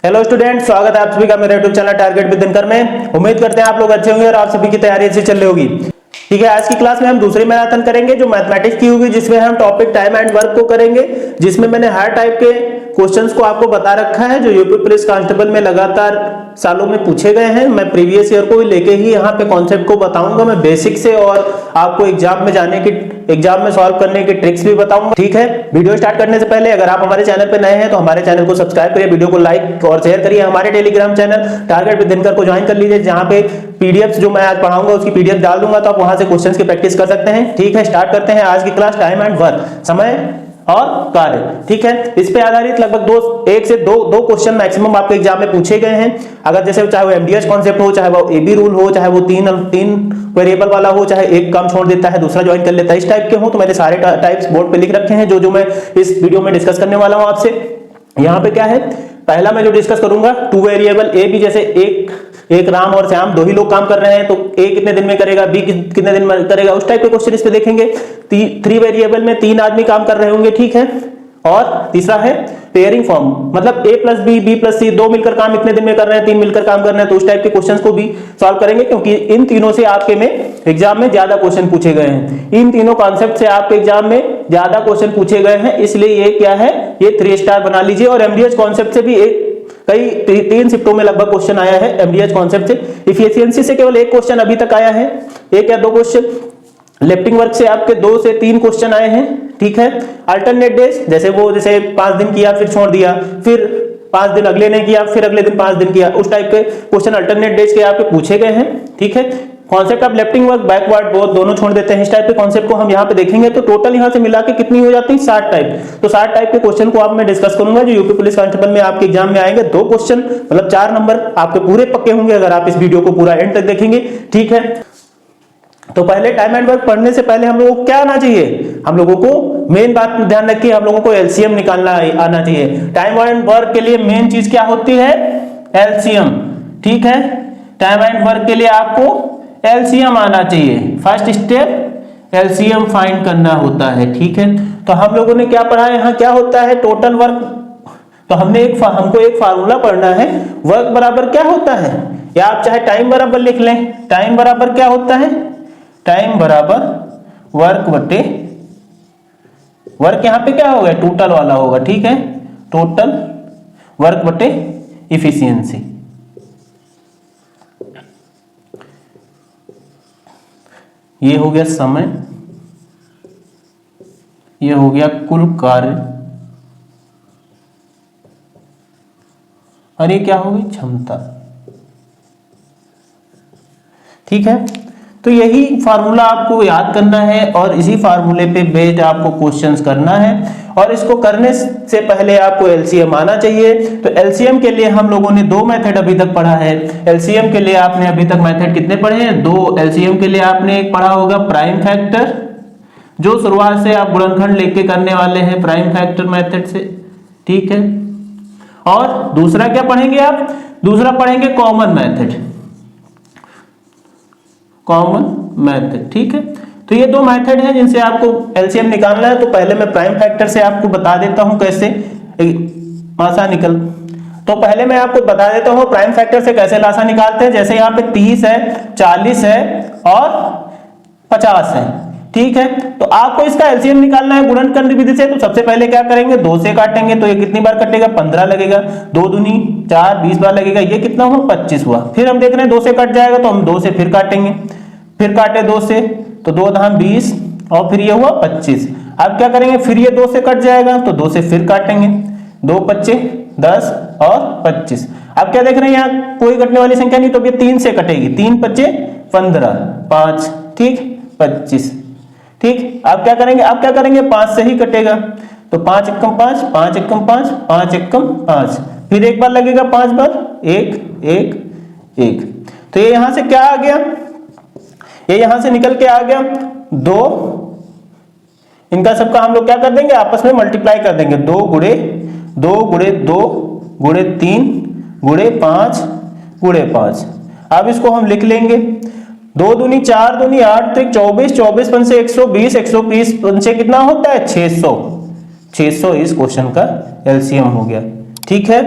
Hello student, स्वागत है आप सभी का मेरे YouTube channel target with Dinkar में। उम्मीद करते हैं आप लोग अच्छे होंगे और आप सभी की तैयारी अच्छी चल रही होगी। ठीक है, आज की क्लास में हम दूसरी मैराथन करेंगे जो मैथमेटिक्स की होगी, जिसमें हम टॉपिक टाइम एंड वर्क को करेंगे, जिसमें मैंने हर टाइप के क्वेश्चंस को आपको बता रखा है जो यूपी पुलिस कांस्टेबल में लगातार सालों में पूछे गए हैं। मैं प्रीवियस ईयर को भी लेके ही यहाँ पे कॉन्सेप्ट को बताऊंगा, मैं बेसिक से, और आपको एग्जाम में सॉल्व करने की ट्रिक्स भी बताऊंगा। ठीक है, वीडियो स्टार्ट करने से पहले अगर आप हमारे चैनल पे नए हैं तो हमारे चैनल को सब्सक्राइब करिए, वीडियो को लाइक और शेयर करिए। हमारे Telegram channel target with Dinkar को ज्वाइन कर लीजिए, जहां पे पीडीएफ जो मैं आज पढ़ाऊंगा उसकी पीडीएफ डाल दूंगा, तो आप वहां से क्वेश्चंस की प्रैक्टिस कर सकते हैं। ठीक है, स्टार्ट करते हैं आज की क्लास टाइम एंड वर्क, समय और कार्य। ठीक है, इस पे आधारित लगभग एक से दो क्वेश्चन मैक्सिमम आपके एग्जाम में पूछे गए हैं। अगर जैसे चाहे वो एमडीएस कॉन्सेप्ट हो, चाहे वो एबी रूल हो, चाहे वो तीन वेरिएबल वाला हो, चाहे एक कम छोड़ देता है दूसरा ज्वाइन कर लेता है, इस टाइप के हो, तो मैंने सारे टाइप्स बोर्ड पे लिख रखे हैं जो मैं इस वीडियो में डिस्कस करने वाला हूं आपसे। यहाँ पे क्या है, पहला मैं जो डिस्कस करूंगा, टू वेरिएबल ए बी, जैसे एक राम और श्याम दो ही लोग काम कर रहे हैं, तो ए कितने दिन में करेगा, बी कितने दिन में करेगा, उस टाइप के क्वेश्चन इस पे देखेंगे। थ्री वेरिएबल में तीन आदमी काम कर रहे होंगे। ठीक है, और तीसरा है पेयरिंग फॉर्म, मतलब ए प्लस बी, बी प्लस सी, दो मिलकर काम इतने दिन में कर रहे हैं, तीन मिलकर काम कर रहे हैं, तो उस टाइप के क्वेश्चंस को भी सॉल्व करेंगे, क्योंकि इन तीनों से आपके में एग्जाम में ज्यादा क्वेश्चन पूछे गए हैं। इन तीनों कॉन्सेप्ट से आपके एग्जाम में ज्यादा क्वेश्चन पूछे गए हैं, इसलिए ये क्या है, ये 3 स्टार बना लीजिए। और एमडीएस कॉन्सेप्ट से भी तीन शिफ्टों में लगभग क्वेश्चन आया है एमडीएस कॉन्सेप्ट से। इफिशियंसी से केवल एक क्वेश्चन अभी तक आया है, एक या दो क्वेश्चन। लिफ्टिंग वर्क से आपके 2 से 3 क्वेश्चन आए हैं। ठीक है, अल्टरनेट डेज, जैसे 5 दिन किया फिर छोड़ दिया, फिर 5 दिन अगले ने किया, फिर अगले दिन 5 दिन किया, उस टाइप के क्वेश्चन अल्टरनेट डेज के आपके पूछे गए हैं। ठीक है, concept of lifting work, backward both दोनों छोड़ देते हैं, इस टाइप के कॉन्सेप्ट को हम यहाँ पे देखेंगे। तो टोटल यहाँ से मिला के कितनी हो जाती है, 60 टाइप। तो 60 टाइप के क्वेश्चन को आप मैं डिस्कस करूंगा जो यूपी पुलिस कांस्टेबल में आपके एग्जाम में आएंगे। 2 क्वेश्चन मतलब 4 नंबर आपके पूरे पक्के होंगे अगर आप इस वीडियो को पूरा एंड तक देखेंगे। ठीक है, तो पहले टाइम एंड वर्क पढ़ने से पहले हम लोगों को क्या आना चाहिए, हम लोगों को मेन बात ध्यान रखिए, हम लोगों को एलसीएम निकालना आना चाहिए। टाइम एंड वर्क के लिए मेन चीज क्या होती है, एलसीएम। ठीक है, टाइम एंड वर्क के लिए आपको एलसीएम आना चाहिए। फर्स्ट स्टेप एलसीएम फाइंड करना होता है। ठीक है, तो हम लोगों ने क्या पढ़ा है, यहाँ क्या होता है टोटल वर्क, तो हमको एक फार्मूला पढ़ना है, वर्क बराबर क्या होता है, या आप चाहे टाइम बराबर लिख लें। टाइम बराबर क्या होता है, टाइम बराबर वर्क बटे, वर्क यहां पे क्या होगा, टोटल वाला होगा। ठीक है, टोटल वर्क बटे इफिशियंसी। ये हो गया समय, ये हो गया कुल कार्य, और ये क्या होगी, क्षमता। ठीक है, तो यही फार्मूला आपको याद करना है और इसी फार्मूले पे बेस्ड आपको क्वेश्चंस करना है, और इसको करने से पहले आपको एलसीएम आना चाहिए। तो एलसीएम के लिए हम लोगों ने 2 मेथड अभी तक पढ़ा है। एलसीएम के लिए आपने अभी तक मेथड कितने पढ़े हैं, 2। एलसीएम के लिए आपने एक पढ़ा होगा प्राइम फैक्टर, जो शुरुआत से आप गुणनखंड लेके करने वाले हैं प्राइम फैक्टर मेथड से। ठीक है, और दूसरा क्या पढ़ेंगे आप, दूसरा पढ़ेंगे कॉमन मेथड, कॉमन मेथड। ठीक है, तो ये 2 मेथड हैं जिनसे आपको एलसीएम निकालना है। तो पहले मैं प्राइम फैक्टर से आपको बता देता हूं कैसे लासा निकल, तो पहले मैं आपको बता देता हूं प्राइम फैक्टर से कैसे लासा निकालते हैं। जैसे यहाँ पे 30 है, 40 है और 50 है। ठीक है, तो आपको इसका एलसीएम निकालना है गुणनखंड विधि से। तो सबसे पहले क्या करेंगे, 2 से काटेंगे, तो ये कितनी बार कटेगा, 15 लगेगा, 2 दूनी 4, 20 बार लगेगा, ये कितना हुआ, 25 हुआ। फिर हम देख रहे हैं 2 से कट जाएगा, तो हम 2 से फिर काटेंगे, फिर काटे 2 से, तो 2 धाम 20, और फिर ये हुआ 25। अब क्या करेंगे, फिर ये 2 से कट जाएगा, तो 2 से फिर काटेंगे, 2 25 10 और 25। अब क्या देख रहे हैं, यहाँ कोई कटने वाली संख्या नहीं, तो ये 3 से कटेगी, 3 25 15 5, ठीक 25। ठीक, अब क्या करेंगे, अब क्या करेंगे, 5 से ही कटेगा, तो 5 एकम 5, 5 एकम 5, 5 एकम 5, फिर एक बार लगेगा 5 बार, 1 1 1। तो ये यहां से क्या आ गया, ये यहां से निकल के आ गया 2, इनका सबका हम लोग क्या कर देंगे, आपस में मल्टीप्लाई कर देंगे, 2 गुणे 2 गुणे 2 गुणे 3 गुणे 5 गुणे 5। अब इसको हम लिख लेंगे, 2 दूनी 4 दूनी 8 त्रिक 24, 24 पंचे 120, 120 पंचे कितना होता है 600। 600 इस क्वेश्चन का एलसीएम हो गया। ठीक है,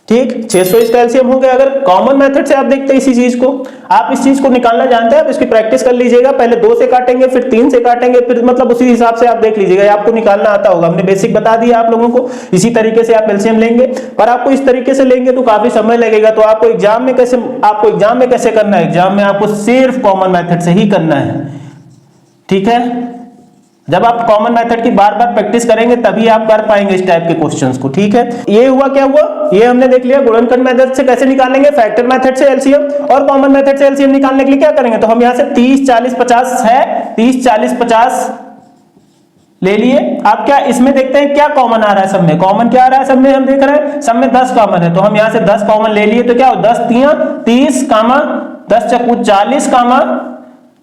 ठीक, 600 इसका एलसीएम हो गया। अगर कॉमन मेथड से आप देखते हैं इसी चीज को, आप इस चीज को निकालना जानते हैं, आप इसकी प्रैक्टिस कर लीजिएगा। पहले 2 से काटेंगे, फिर 3 से काटेंगे, फिर मतलब उसी हिसाब से आप देख लीजिएगा, आपको निकालना आता होगा। हमने बेसिक बता दिया आप लोगों को, इसी तरीके से आप एलसीएम लेंगे। पर आपको इस तरीके से लेंगे तो काफी समय लगेगा। तो आपको एग्जाम में कैसे करना है, एग्जाम में आपको सिर्फ कॉमन मेथड से ही करना है। ठीक है, जब आप कॉमन मेथड की बार बार प्रैक्टिस करेंगे तभी आप कर पाएंगे इस टाइप के क्वेश्चंस को। ठीक है, ये हुआ क्या हुआ, ये हमने देख लिया गुणनखंड मेथड से कैसे निकालेंगे, फैक्टर मेथड से एलसीएम, और कॉमन मेथड से एलसीएम निकालने के लिए क्या करेंगे, तो हम यहां से 30 40 50 है, 30 40 50 ले लिए। आप क्या इसमें देखते हैं क्या कॉमन आ रहा है, सब में कॉमन क्या आ रहा है, सब में हम देख रहे हैं सब में 10 कॉमन है, तो हम यहां से 10 कॉमन ले लिए। तो क्या हो, 10 3 30 कामा 10 चक्कू 40 कामा,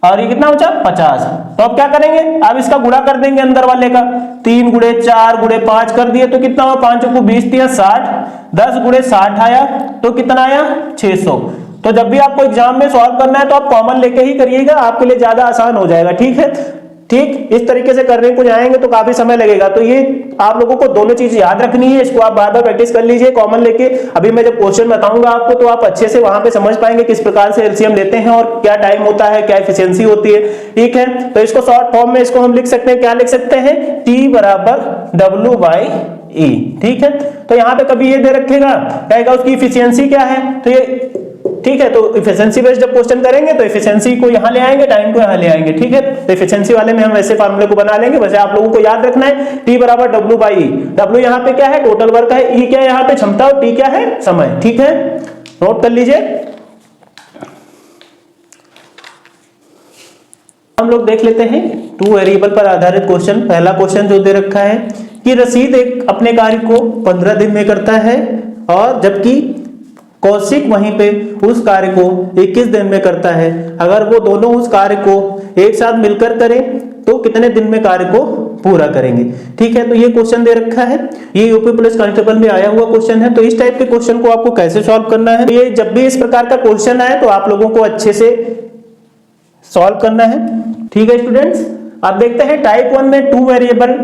और ये कितना बचा 50। तो अब क्या करेंगे, अब इसका गुणा कर देंगे अंदर वाले का, 3 गुणे 4 गुणे 5 कर दिए तो कितना हुआ, 5 चक्कू 20 3 60, 10 गुणे 60 आया तो कितना आया 600। तो जब भी आपको एग्जाम में सॉल्व करना है तो आप कॉमन लेके ही करिएगा, आपके लिए ज्यादा आसान हो जाएगा। ठीक है, ठीक, इस तरीके से करने को जाएंगे तो काफी समय लगेगा। तो ये आप लोगों को दोनों चीज याद रखनी है, इसको आप बार बार प्रैक्टिस कर लीजिए कॉमन लेके। अभी मैं जब क्वेश्चन बताऊंगा आपको तो आप अच्छे से वहां पे समझ पाएंगे किस प्रकार से एलसीएम लेते हैं और क्या टाइम होता है, क्या एफिशिएंसी होती है। ठीक है, तो इसको शॉर्ट फॉर्म में इसको हम लिख सकते हैं, क्या लिख सकते हैं, T बराबर W/E। ठीक है, तो यहाँ पे कभी ये दे रखेगा, कहेगा उसकी इफिशियंसी क्या है, तो ये ठीक है, तो इफिशिएंसी बेस्ड जब क्वेश्चन करेंगे तो इफिशिएंसी को यहां ले आएंगे, टाइम को यहां ले आएंगे। ठीक है, तो इफिशिएंसी वाले में हम वैसे फार्मूले को बना लेंगे। वैसे आप लोगों को याद रखना है T बराबर W/E। W यहां पे क्या है, टोटल वर्क है, E क्या है यहां पे क्षमता, और T क्या है, समय। ठीक है, नोट कर लीजिए। हम लोग देख लेते हैं 2 वेरिएबल पर आधारित क्वेश्चन। पहला क्वेश्चन जो दे रखा है कि रसीद एक अपने कार्य को 15 दिन में करता है, और जबकि कौशिक वहीं पे उस कार्य को 21 दिन में करता है। अगर वो दोनों उस कार्य को एक साथ मिलकर करें तो कितने दिन में कार्य को पूरा करेंगे। ठीक है, तो ये क्वेश्चन दे रखा है, ये यूपी पुलिस कांस्टेबल में आया हुआ क्वेश्चन है। तो इस टाइप के क्वेश्चन को आपको कैसे सॉल्व करना है, ये जब भी इस प्रकार का क्वेश्चन आए तो आप लोगों को अच्छे से सॉल्व करना है। ठीक है स्टूडेंट्स, अब देखते हैं टाइप 1 में 2 वेरिएबल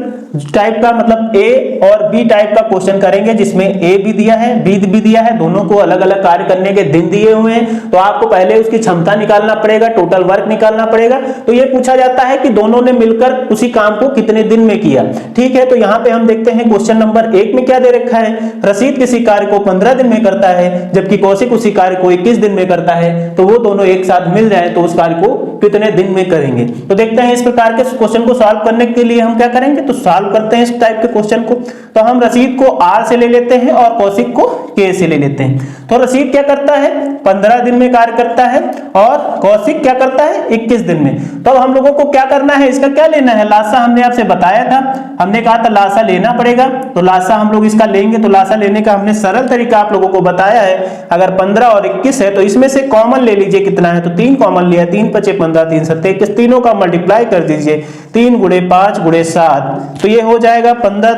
टाइप का मतलब A और B टाइप का क्वेश्चन करेंगे, जिसमें A भी दिया है B भी दिया है, दोनों को अलग अलग कार्य करने के दिन दिए हुए हैं। तो आपको पहले उसकी क्षमता निकालना पड़ेगा, टोटल वर्क निकालना पड़ेगा। तो ये पूछा जाता है कि दोनों ने मिलकर उसी काम को कितने दिन में किया। ठीक है, तो यहाँ पे हम देखते हैं क्वेश्चन नंबर 1 में क्या दे रखा है, रसीद किसी कार्य को 15 दिन में करता है, जबकि कौशिक उसी कार्य को 21 दिन में करता है। तो वो दोनों एक साथ मिल जाए तो उस कार्य को कितने दिन में करेंगे। तो देखते हैं इस प्रकार के क्वेश्चन को सॉल्व करने के लिए हम क्या करेंगे, तो सॉल्व करते हैं इस टाइप के क्वेश्चन को। तो हम रसीद को R से ले लेते हैं और कौशिक को K से ले लेते हैं। तो रसीद क्या करता है, 15 दिन में कार्य करता है, और कौशिक क्या करता है, 21 दिन में। तो अब हम लोगों को क्या करना है, इसका क्या लेना है, लासा हमने आपसे बताया था, हमने कहा था लासा लेना पड़ेगा। तो लासा हम लोग इसका लेंगे। तो लासा लेने का हमने सरल तरीका आप लोगों को बताया है। अगर 15 और 21 है तो इसमें से कॉमन ले लीजिए, कितना है, तो 3 कॉमन लिया, 3 × 5 = 15, 3 × 7 = 21, तीनों का मल्टीप्लाई कर दीजिए, 3 × 5 × 7, तो ये हो जाएगा 15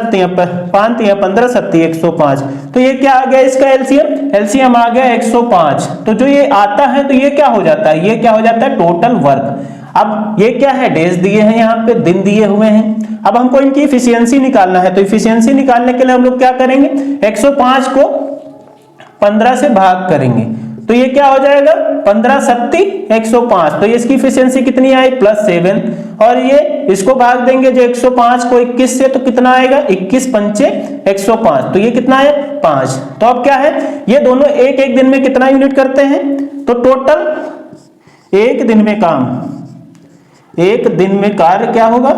5 × 15 7 105। तो ये क्या आ गया, इसका एलसीएम आ गया 105। तो जो ये आता है तो ये क्या हो जाता है, ये क्या हो जाता है, टोटल वर्क। अब ये क्या है, डेज दिए हैं, यहाँ पे दिन दिए हुए हैं। अब हमको इनकी इफिशियंसी निकालना है। तो इफिशियंसी निकालने के लिए हम लोग क्या करेंगे, 105 को 15 से भाग करेंगे। तो ये क्या हो जाएगा, 15 7 105। तो इसकी इफिशियंसी कितनी आई, +7। और ये इसको भाग देंगे जो 105 को 21 से, तो कितना आएगा, 21 × 5 = 105। तो ये कितना है, 5। तो अब क्या है, ये दोनों एक एक दिन में कितना यूनिट करते हैं, तो टोटल एक दिन में काम, एक दिन में कार्य क्या होगा,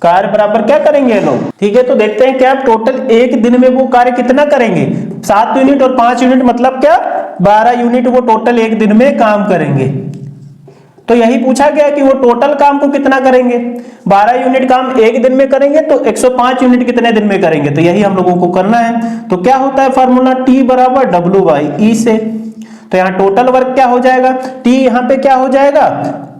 कार्य बराबर क्या करेंगे लोग। ठीक है, तो देखते हैं क्या टोटल एक दिन में वो कार्य कितना करेंगे, 7 यूनिट और 5 यूनिट मतलब क्या 12 यूनिट वो टोटल एक दिन में काम करेंगे। तो यही पूछा गया कि वो टोटल काम को कितना करेंगे, 12 यूनिट काम एक दिन में करेंगे, तो 105 यूनिट कितने दिन में करेंगे। तो यही हम लोगों को करना है। तो क्या होता है फार्मूला, T बराबर W/E से। तो यहाँ टोटल वर्क क्या हो जाएगा, T यहाँ पे क्या हो जाएगा,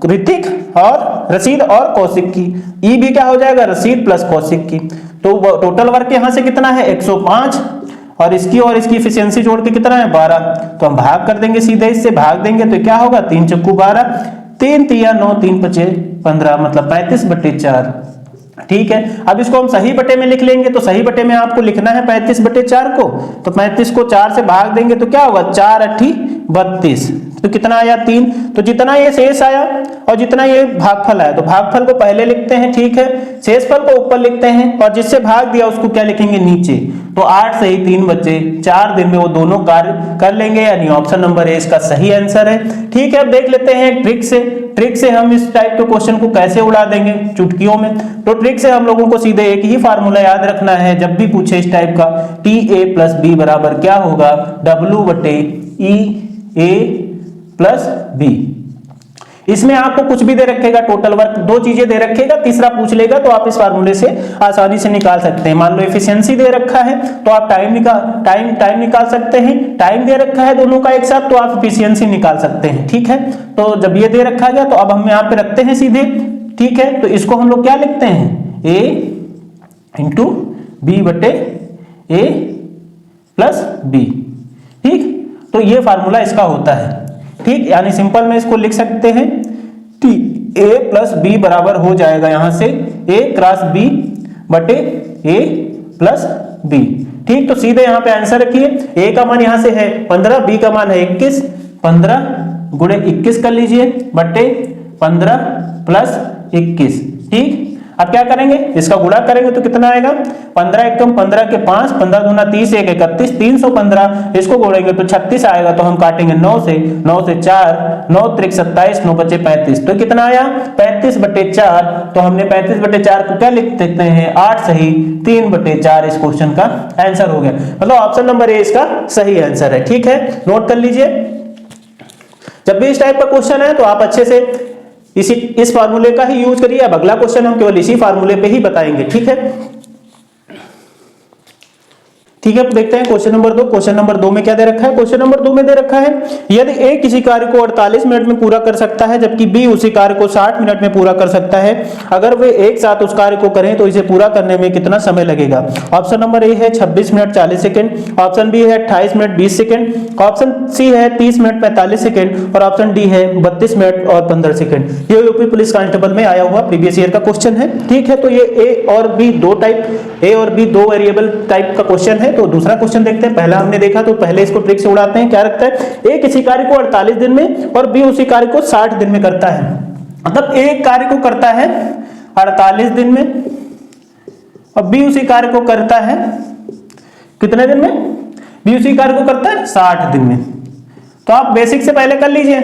ऋतिक और रसीद और कौशिक की, E भी क्या हो जाएगा, रसीद प्लस कौशिक की। तो टोटल वर्क यहाँ से कितना है 105, और इसकी इफिशियंसी जोड़ के कितना है 12। तो हम भाग कर देंगे, सीधे इससे भाग देंगे तो क्या होगा, 3 × 12, 3 × 3 = 9, 3 × 5 = 15, मतलब 35/4। ठीक है। अब इसको हम सही बटे में लिख लेंगे, तो सही बटे में आपको लिखना है 35/4 को, तो 35 को 4 से भाग देंगे तो क्या होगा, 4 8 32, तो कितना आया 3। तो जितना ये शेष आया और जितना ये भागफल आया, तो भागफल को पहले लिखते हैं, ठीक है, शेषफल को ऊपर लिखते हैं और जिससे भाग दिया उसको क्या लिखेंगे, नीचे। तो 8 से ही 3 बचे, 4 दिन में वो दोनों कार्य कर लेंगे, यानी ऑप्शन नंबर ए इसका सही आंसर है। ठीक है, अब देख लेते हैं ट्रिक से हम इस टाइप के क्वेश्चन को कैसे उड़ा देंगे चुटकियों में। तो ट्रिक से हम लोगों को सीधे एक ही फार्मूला याद रखना है, जब भी पूछे इस टाइप का, TA + B बराबर क्या होगा, W/E A + B। इसमें आपको कुछ भी दे रखेगा, टोटल वर्क 2 चीजें दे रखेगा, तीसरा पूछ लेगा, तो आप इस फार्मूले से आसानी से निकाल सकते हैं। मान लो एफिशिएंसी दे रखा है तो आप टाइम निकाल सकते हैं, टाइम दे रखा है दोनों का एक साथ तो आप एफिशिएंसी निकाल सकते हैं। ठीक है, तो जब ये दे रखा गया तो अब हम यहाँ पे रखते हैं सीधे। ठीक है, तो इसको हम लोग क्या लिखते हैं, A × B/A + B। ठीक, तो ये फार्मूला इसका होता है। ठीक, यानी सिंपल में इसको लिख सकते हैं, TA + B बराबर हो जाएगा यहां से A × B/A + B। ठीक, तो सीधे यहां पे आंसर रखिए, A का मान यहां से है 15, B का मान है 21, 15 × 21 कर लीजिए, बटे 15 + 21। ठीक, अब क्या करेंगे, इसका गुणा करेंगे तो कितना आएगा, 15 × 15 के 5, 15 दूना 30, 1 31, 315, इसको जोड़ेंगे तो 36 आएगा, तो हम काटेंगे 9 से, 9 से 4, 9 × 3 = 27, 9 बचे 35, तो कितना आया 35/4। तो हमने 35/4 को क्या लिख सकते हैं, 8 सही 3/4 इस क्वेश्चन का आंसर हो गया। मतलब ऑप्शन नंबर ए इसका सही आंसर है। ठीक है, नोट कर लीजिए, जब भी इस टाइप का क्वेश्चन है तो आप अच्छे से इस फार्मूले का ही यूज करिए। अब अगला क्वेश्चन हम केवल इसी फार्मूले पे ही बताएंगे। ठीक है, ठीक है, देखते हैं क्वेश्चन नंबर 2। क्वेश्चन नंबर 2 में क्या दे रखा है, क्वेश्चन नंबर 2 में दे रखा है, यदि A किसी कार्य को 48 मिनट में पूरा कर सकता है जबकि B उसी कार्य को 60 मिनट में पूरा कर सकता है, अगर वे एक साथ उस कार्य को करें तो इसे पूरा करने में कितना समय लगेगा। ऑप्शन नंबर ए है 26 मिनट 40 सेकंड, ऑप्शन बी है 28 मिनट 20 सेकंड, ऑप्शन सी है 30 मिनट 45 सेकंड और ऑप्शन डी है 32 मिनट और 15 सेकंड। ये यूपी पुलिस कांस्टेबल में आया हुआ प्रीवियस ईयर का क्वेश्चन है। ठीक है, तो ये A और B दो वेरिएबल टाइप का क्वेश्चन है। तो दूसरा क्वेश्चन देखते हैं, पहला हमने देखा तो पहले इसको ट्रिक से उड़ाते हैं। क्या रखता है, A किसी कार्य को 48 दिन में और B उसी कार्य को 60 दिन में करता है। मतलब A कार्य को करता है 48 दिन में और B उसी कार्य को करता है कितने दिन में, B उसी कार्य को करता है 60 दिन में। तो आप बेसिक से पहले कर लीजिए,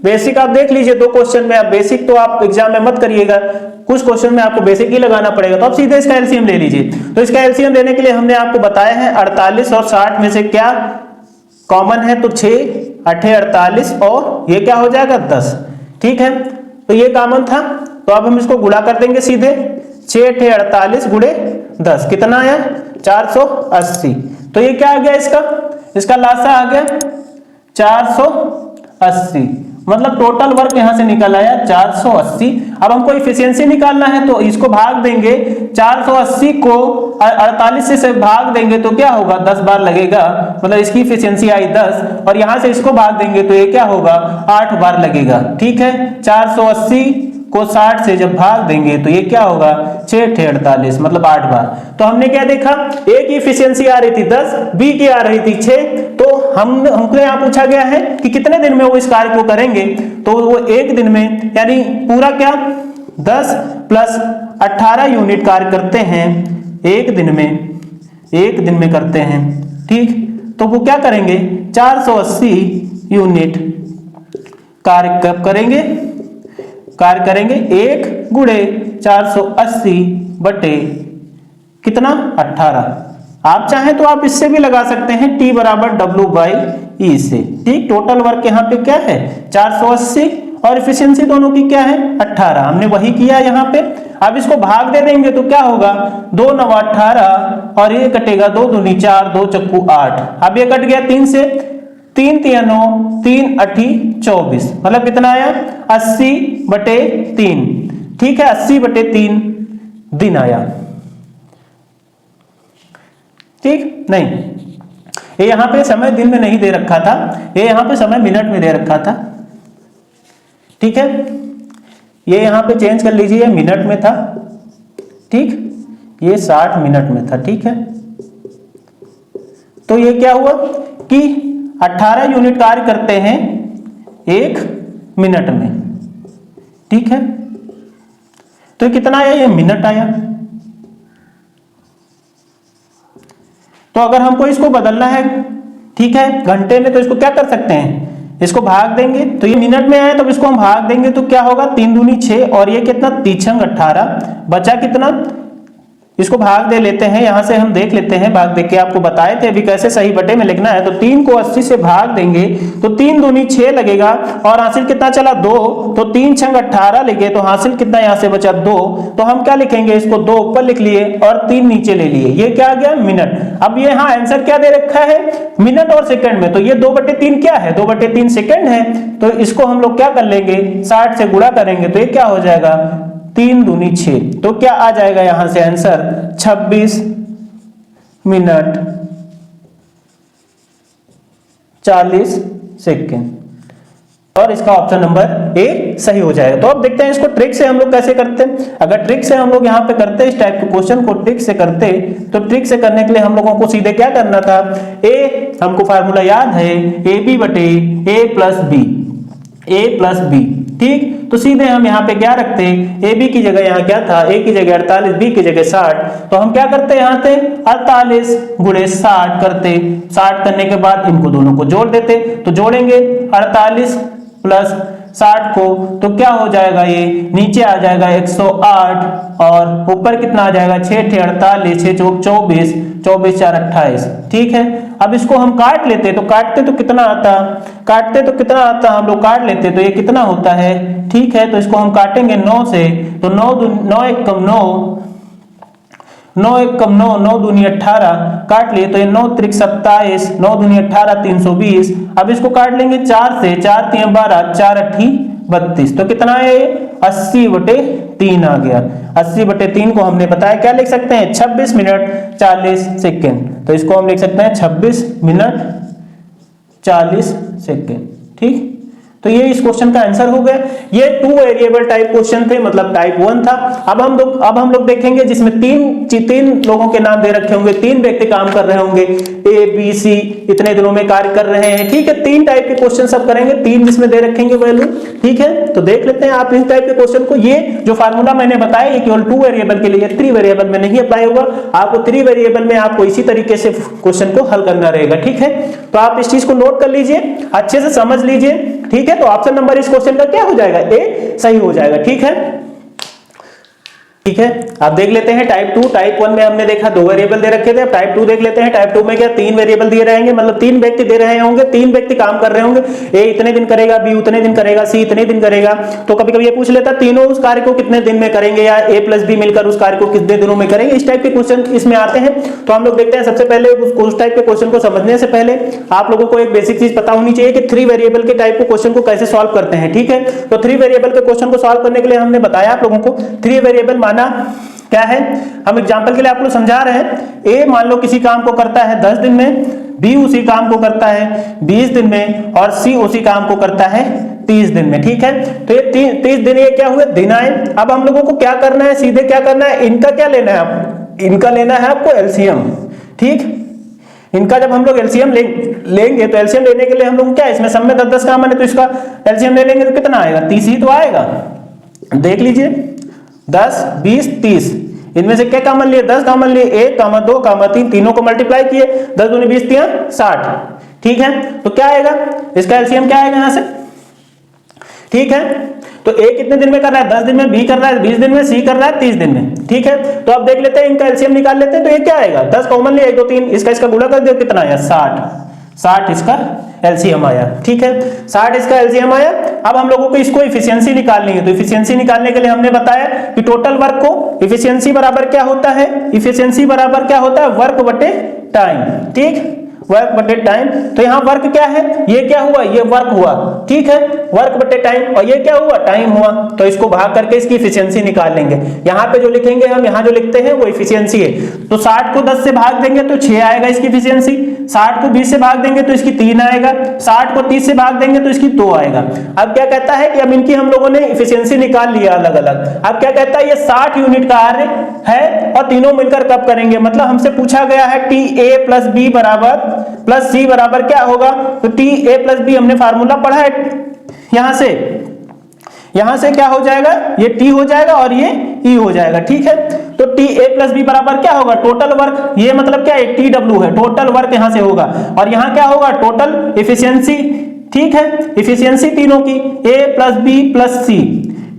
बेसिक आप देख लीजिए 2 क्वेश्चन में। आप बेसिक तो आप एग्जाम में मत करिएगा, कुछ क्वेश्चन में आपको बेसिक ही लगाना पड़ेगा, तो आप सीधे इसका एलसीएम ले लीजिए। तो इसका एलसीएम लेने के लिए हमने आपको बताया है 48 और 60 में से क्या कॉमन है, तो 6 8 48 और ये क्या हो जाएगा 10। ठीक है, तो ये कॉमन था, तो अब हम इसको गुणा कर देंगे सीधे, 6 8 48 गुणे 10 कितना आया 480। तो ये क्या आ गया, इसका लासा आ गया 480, मतलब टोटल वर्क यहां से निकल आया 480। अब हमको एफिशिएंसी निकालना है तो इसको भाग देंगे, 480 को 48 से भाग देंगे तो क्या होगा 10 बार लगेगा, मतलब इसकी एफिशिएंसी आई 10, और यहां से इसको भाग देंगे तो ये क्या होगा 8 बार लगेगा। ठीक है, 480 को 60 से जब भाग देंगे तो ये क्या होगा 6 8 48, मतलब 8 बार। तो हमने क्या देखा, A की एफिशिएंसी आ रही थी 10, B की आ रही थी 6, तो हमको यहाँ पूछा गया है कि कितने दिन में वो इस कार्य को करेंगे, तो वो एक दिन में, यानी पूरा क्या 10 + 18 यूनिट कार्य करते हैं एक दिन में करते हैं। ठीक, तो वो क्या करेंगे 480 यूनिट कार्य कब करेंगे, 1 गुणे 480 बटे कितना 18। आप चाहें तो आप इससे भी लगा सकते हैं, T = W/E से। ठीक, टोटल वर्क यहाँ पे क्या है 480 और एफिशिएंसी दोनों की क्या है 18, हमने वही किया यहाँ पे। अब इसको भाग दे देंगे तो क्या होगा 2 9 18 और ये कटेगा 2 दूनी 4 2 चक्कू 8। अब ये कट गया 3 से, 3 3 9 3 8 24, मतलब कितना आया 80/3। ठीक है, 80/3 दिन आया। ठीक, नहीं, ये यहां पे समय दिन में नहीं दे रखा था, ये यहां पे समय मिनट में दे रखा था। ठीक है, ये यहां पे चेंज कर लीजिए, मिनट में था, ठीक, ये 60 मिनट में था। ठीक है, तो ये क्या हुआ कि 18 यूनिट कार्य करते हैं 1 मिनट में। ठीक है, तो कितना आया, ये मिनट आया। तो अगर हमको इसको बदलना है, ठीक है, घंटे में, तो इसको क्या कर सकते हैं, इसको भाग देंगे। तो ये मिनट में आया तो इसको हम भाग देंगे, तो क्या होगा, 3 दूनी 6 और ये कितना, 3 18, बचा कितना, इसको भाग दे लेते हैं। यहां से हम देख लेते हैं, भाग देख के आपको बताए थे अभी कैसे सही बटे में लिखना है। तो 3 को 80 से भाग देंगे तो 3 दूनी 6 लगेगा और हासिल कितना चला 2, तो 3 6 18 लिखे, तो हासिल कितना यहां से बचा 2। तो हम क्या लिखेंगे, इसको 2 ऊपर लिख लिए और 3 नीचे ले लिए, ये क्या आ गया, मिनट। अब ये हाँ आंसर क्या दे रखा है, मिनट और सेकंड में, तो ये 2/3 क्या है, 2/3 सेकंड है। तो इसको हम लोग क्या कर लेंगे, 60 से गुणा करेंगे, तो ये क्या हो जाएगा, 3 दूनी 6, तो क्या आ जाएगा यहां से आंसर 26 मिनट 40 सेकेंड। और इसका ऑप्शन नंबर ए सही हो जाएगा। तो अब देखते हैं इसको ट्रिक से हम लोग कैसे करते हैं। अगर ट्रिक से हम लोग यहाँ पे करते इस टाइप के क्वेश्चन को ट्रिक से करते, तो ट्रिक से करने के लिए हम लोगों को सीधे क्या करना था, ए हमको फार्मूला याद है, ए बी बटे ए प्लस बी, ए प्लस बी। ठीक, तो सीधे हम यहाँ पे क्या रखते हैं, ए बी की जगह यहाँ क्या था, ए की जगह 48, बी की जगह 60, तो हम क्या करते हैं यहाँ से 48 गुणे 60 करते, 60 करने के बाद इनको दोनों को जोड़ देते, तो जोड़ेंगे 48 प्लस 60 को, तो क्या हो जाएगा, ये नीचे आ जाएगा 108 और ऊपर कितना आ जाएगा 6 × 48, 6 × 24, 24 × 4 = 28। ठीक है, अब इसको हम काट लेते, तो काटते तो कितना आता, काटते तो कितना आता, हम लोग काट लेते तो ये कितना होता है। ठीक है, तो इसको हम काटेंगे 9 से, तो 9 1 कम 9, 9 1 कम 9, 9 दूनी 18, काट लिए तो ये 9 त्रिक 27, 9 दूनी 18 320। अब इसको काट लेंगे 4 से, 4 3 12, 4 8 32, तो कितना है, 80/3 आ गया। 80/3 को हमने बताया क्या लिख सकते हैं, 26 मिनट 40 सेकेंड। तो इसको हम लिख सकते हैं 26 मिनट 40 सेकेंड। ठीक, तो ये इस क्वेश्चन का आंसर हो गया। ये 2 वेरिएबल टाइप क्वेश्चन थे, मतलब टाइप 1 था। अब हम लोग देखेंगे जिसमें तीन लोगों के नाम दे रखे होंगे, 3 व्यक्ति काम कर रहे होंगे, ए बी सी इतने दिनों में कार्य कर रहे हैं। ठीक है, 3 टाइप के क्वेश्चन सब करेंगे, 3 जिसमें दे रखेंगे वैल्यू। ठीक है, तो देख लेते हैं आप इस टाइप के क्वेश्चन को। ये जो फार्मूला मैंने बताया ये केवल 2 वेरिएबल के लिए, 3 वेरिएबल में नहीं अप्लाई होगा। आपको 3 वेरिएबल में आपको इसी तरीके से क्वेश्चन को हल करना रहेगा। ठीक है, तो आप इस चीज को नोट कर लीजिए, अच्छे से समझ लीजिए। ठीक है, तो ऑप्शन नंबर इस क्वेश्चन का क्या हो जाएगा, ए सही हो जाएगा। ठीक है, ठीक है, आप देख लेते हैं टाइप 2। टाइप 1 में हमने देखा 2 वेरिएबल दे रखे थे, अब टाइप 2 देख लेते हैं। टाइप 2 में क्या 3 वेरिएबल दिए रहेंगे, मतलब 3 व्यक्ति दे रहे होंगे, 3 व्यक्ति काम कर रहे होंगे, ए इतने दिन करेगा, बी उतने दिन करेगा, सी इतने दिन करेगा। तो कभी कभी ये पूछ लेता तीनों उस कार्य को कितने दिन में करेंगे, या ए प्लस बी मिलकर उस कार्य को कितने दिनों में करेंगे। इस टाइप के क्वेश्चन इसमें आते हैं। तो हम लोग देखते हैं, सबसे पहले उस टाइप के क्वेश्चन को समझने से पहले आप लोगों को एक बेसिक चीज पता होनी चाहिए कि 3 वेरिएबल के टाइप के क्वेश्चन को कैसे सॉल्व करते हैं। ठीक है, तो 3 वेरिएबल के क्वेश्चन को सॉल्व करने के लिए हमने बताया आप लोगों को 3 वेरिएबल माना क्या है। हम एग्जांपल के लिए आपको समझा रहे हैं, ए मान लो किसी काम को करता है 10 दिन में, बी उसी काम को करता है 20 दिन में और सी उसी काम को करता है 30 दिन में। ठीक है, तो ये 30 दिन ये क्या हुए, दिन आए। अब हम लोगों को क्या करना है, सीधे क्या करना है, इनका क्या लेना है, इनका लेना है आपको एलसीएम। ठीक, इनका जब हम लोग एलसीएम लेंगे तो एलसीएम लेने के लिए हम लोग क्या, इसमें सब में 10-10 काम है, तो इसका एलसीएम ले लेंगे तो कितना आएगा, 30 ही तो आएगा। देख लीजिए 10 20 30, इनमें से क्या कॉमन लिए, 10 कॉमन लिए, 1 2 3, तीनों को मल्टीप्लाई किए, 10 दूनी 20 3 60। ठीक है, तो क्या आएगा, इसका एलसीएम क्या आएगा यहां से। ठीक है, तो ए कितने दिन में कर रहा है, 10 दिन में, बी कर रहा है 20 दिन में, सी कर रहा है 30 दिन में। ठीक है, तो अब देख लेते हैं इनका एलसीएम निकाल लेते हैं। तो ये क्या आएगा, 10 कॉमन लिए, 1 2 3, इसका गुणा कर दो, कितना आया 60 इसका एलसीएम आया। ठीक है, 60 इसका एलसीएम आया। अब हम लोगों को इसको इफिशियंसी निकालनी है, तो इफिशियंसी निकालने के लिए हमने बताया कि टोटल वर्क को इफिशियंसी बराबर क्या होता है, इफिशियंसी बराबर क्या होता है, वर्क बटे टाइम। ठीक, वर्क बटे टाइम। तो यहाँ वर्क क्या है, ये क्या हुआ, ये वर्क हुआ। ठीक है, वर्क बटे टाइम, और ये क्या हुआ, टाइम हुआ। तो इसको भाग करके इसकी इफिशियंसी निकाल लेंगे। यहाँ पे जो लिखेंगे हम, यहाँ जो लिखते हैं वो इफिशियंसी है। तो 60 को 10 से भाग देंगे तो 6 आएगा इसकी इफिशियंसी। 60 को 20 से भाग देंगे तो इसकी 3 आएगा, 60 को 30 से भाग देंगे तो इसकी 2 आएगा। अब क्या कहता है कि अब इनकी हम लोगों ने इफिशियंसी निकाल लिया अलग अलग। अब क्या कहता है ये 60 यूनिट कार्य है और तीनों मिलकर कब करेंगे, मतलब हमसे पूछा गया है टी ए प्लस बी बराबर प्लस सी बराबर क्या होगा, तो टी ए प्लस बी हमने फार्मूला पढ़ा है, यहां से क्या हो जाएगा, ये टी हो जाएगा और ये ई हो जाएगा। ठीक है, तो टी ए प्लस बी बराबर क्या होगा, टोटल वर्क, ये मतलब क्या है टी डब्ल्यू है, टोटल वर्क यहां से होगा, और यहां क्या होगा टोटल इफिशियंसी। ठीक है, इफिशियंसी तीनों की ए प्लस बी प्लस सी।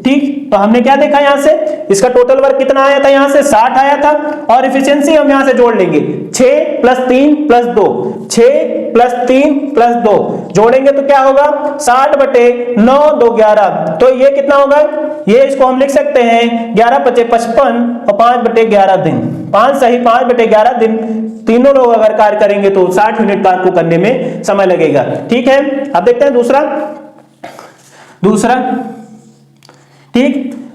ठीक, तो हमने क्या देखा यहां से, इसका टोटल वर्क कितना आया था, यहां से 60 आया था, और इफिशियंसी हम यहां से जोड़ लेंगे 6 प्लस 3 प्लस 2, 6 प्लस 3 प्लस 2 जोड़ेंगे तो क्या होगा 60 बटे 9 2 11, तो ये कितना होगा, ये इसको हम लिख सकते हैं 11 बटे 55 और 5 बटे 11 दिन, 5 सही 5 बटे 11 दिन तीनों लोग अगर कार्य करेंगे तो 60 यूनिट कार्य को करने में समय लगेगा। ठीक है, अब देखते हैं दूसरा। ठीक,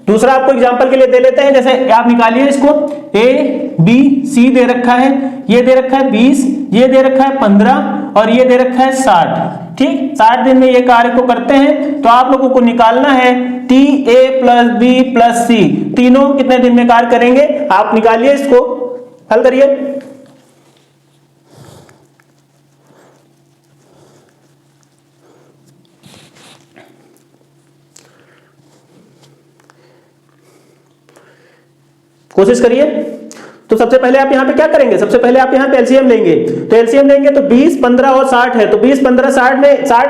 दूसरा आपको एग्जांपल के लिए दे लेते हैं, जैसे आप निकालिए इसको, ए बी सी दे रखा है, ये दे रखा है 20, ये दे रखा है 15 और ये दे रखा है 60। ठीक, 60 दिन में ये कार्य को करते हैं, तो आप लोगों को निकालना है T A plus B plus C, तीनों कितने दिन में कार्य करेंगे, आप निकालिए इसको, हल करिए। कोशिश करिए। तो सबसे पहले आप यहां पे क्या करेंगे, सबसे पहले आप यहां पे एलसीएम लेंगे, तो एलसीएम लेंगे तो 20 15 और 60 है, तो 20 15 60 में 60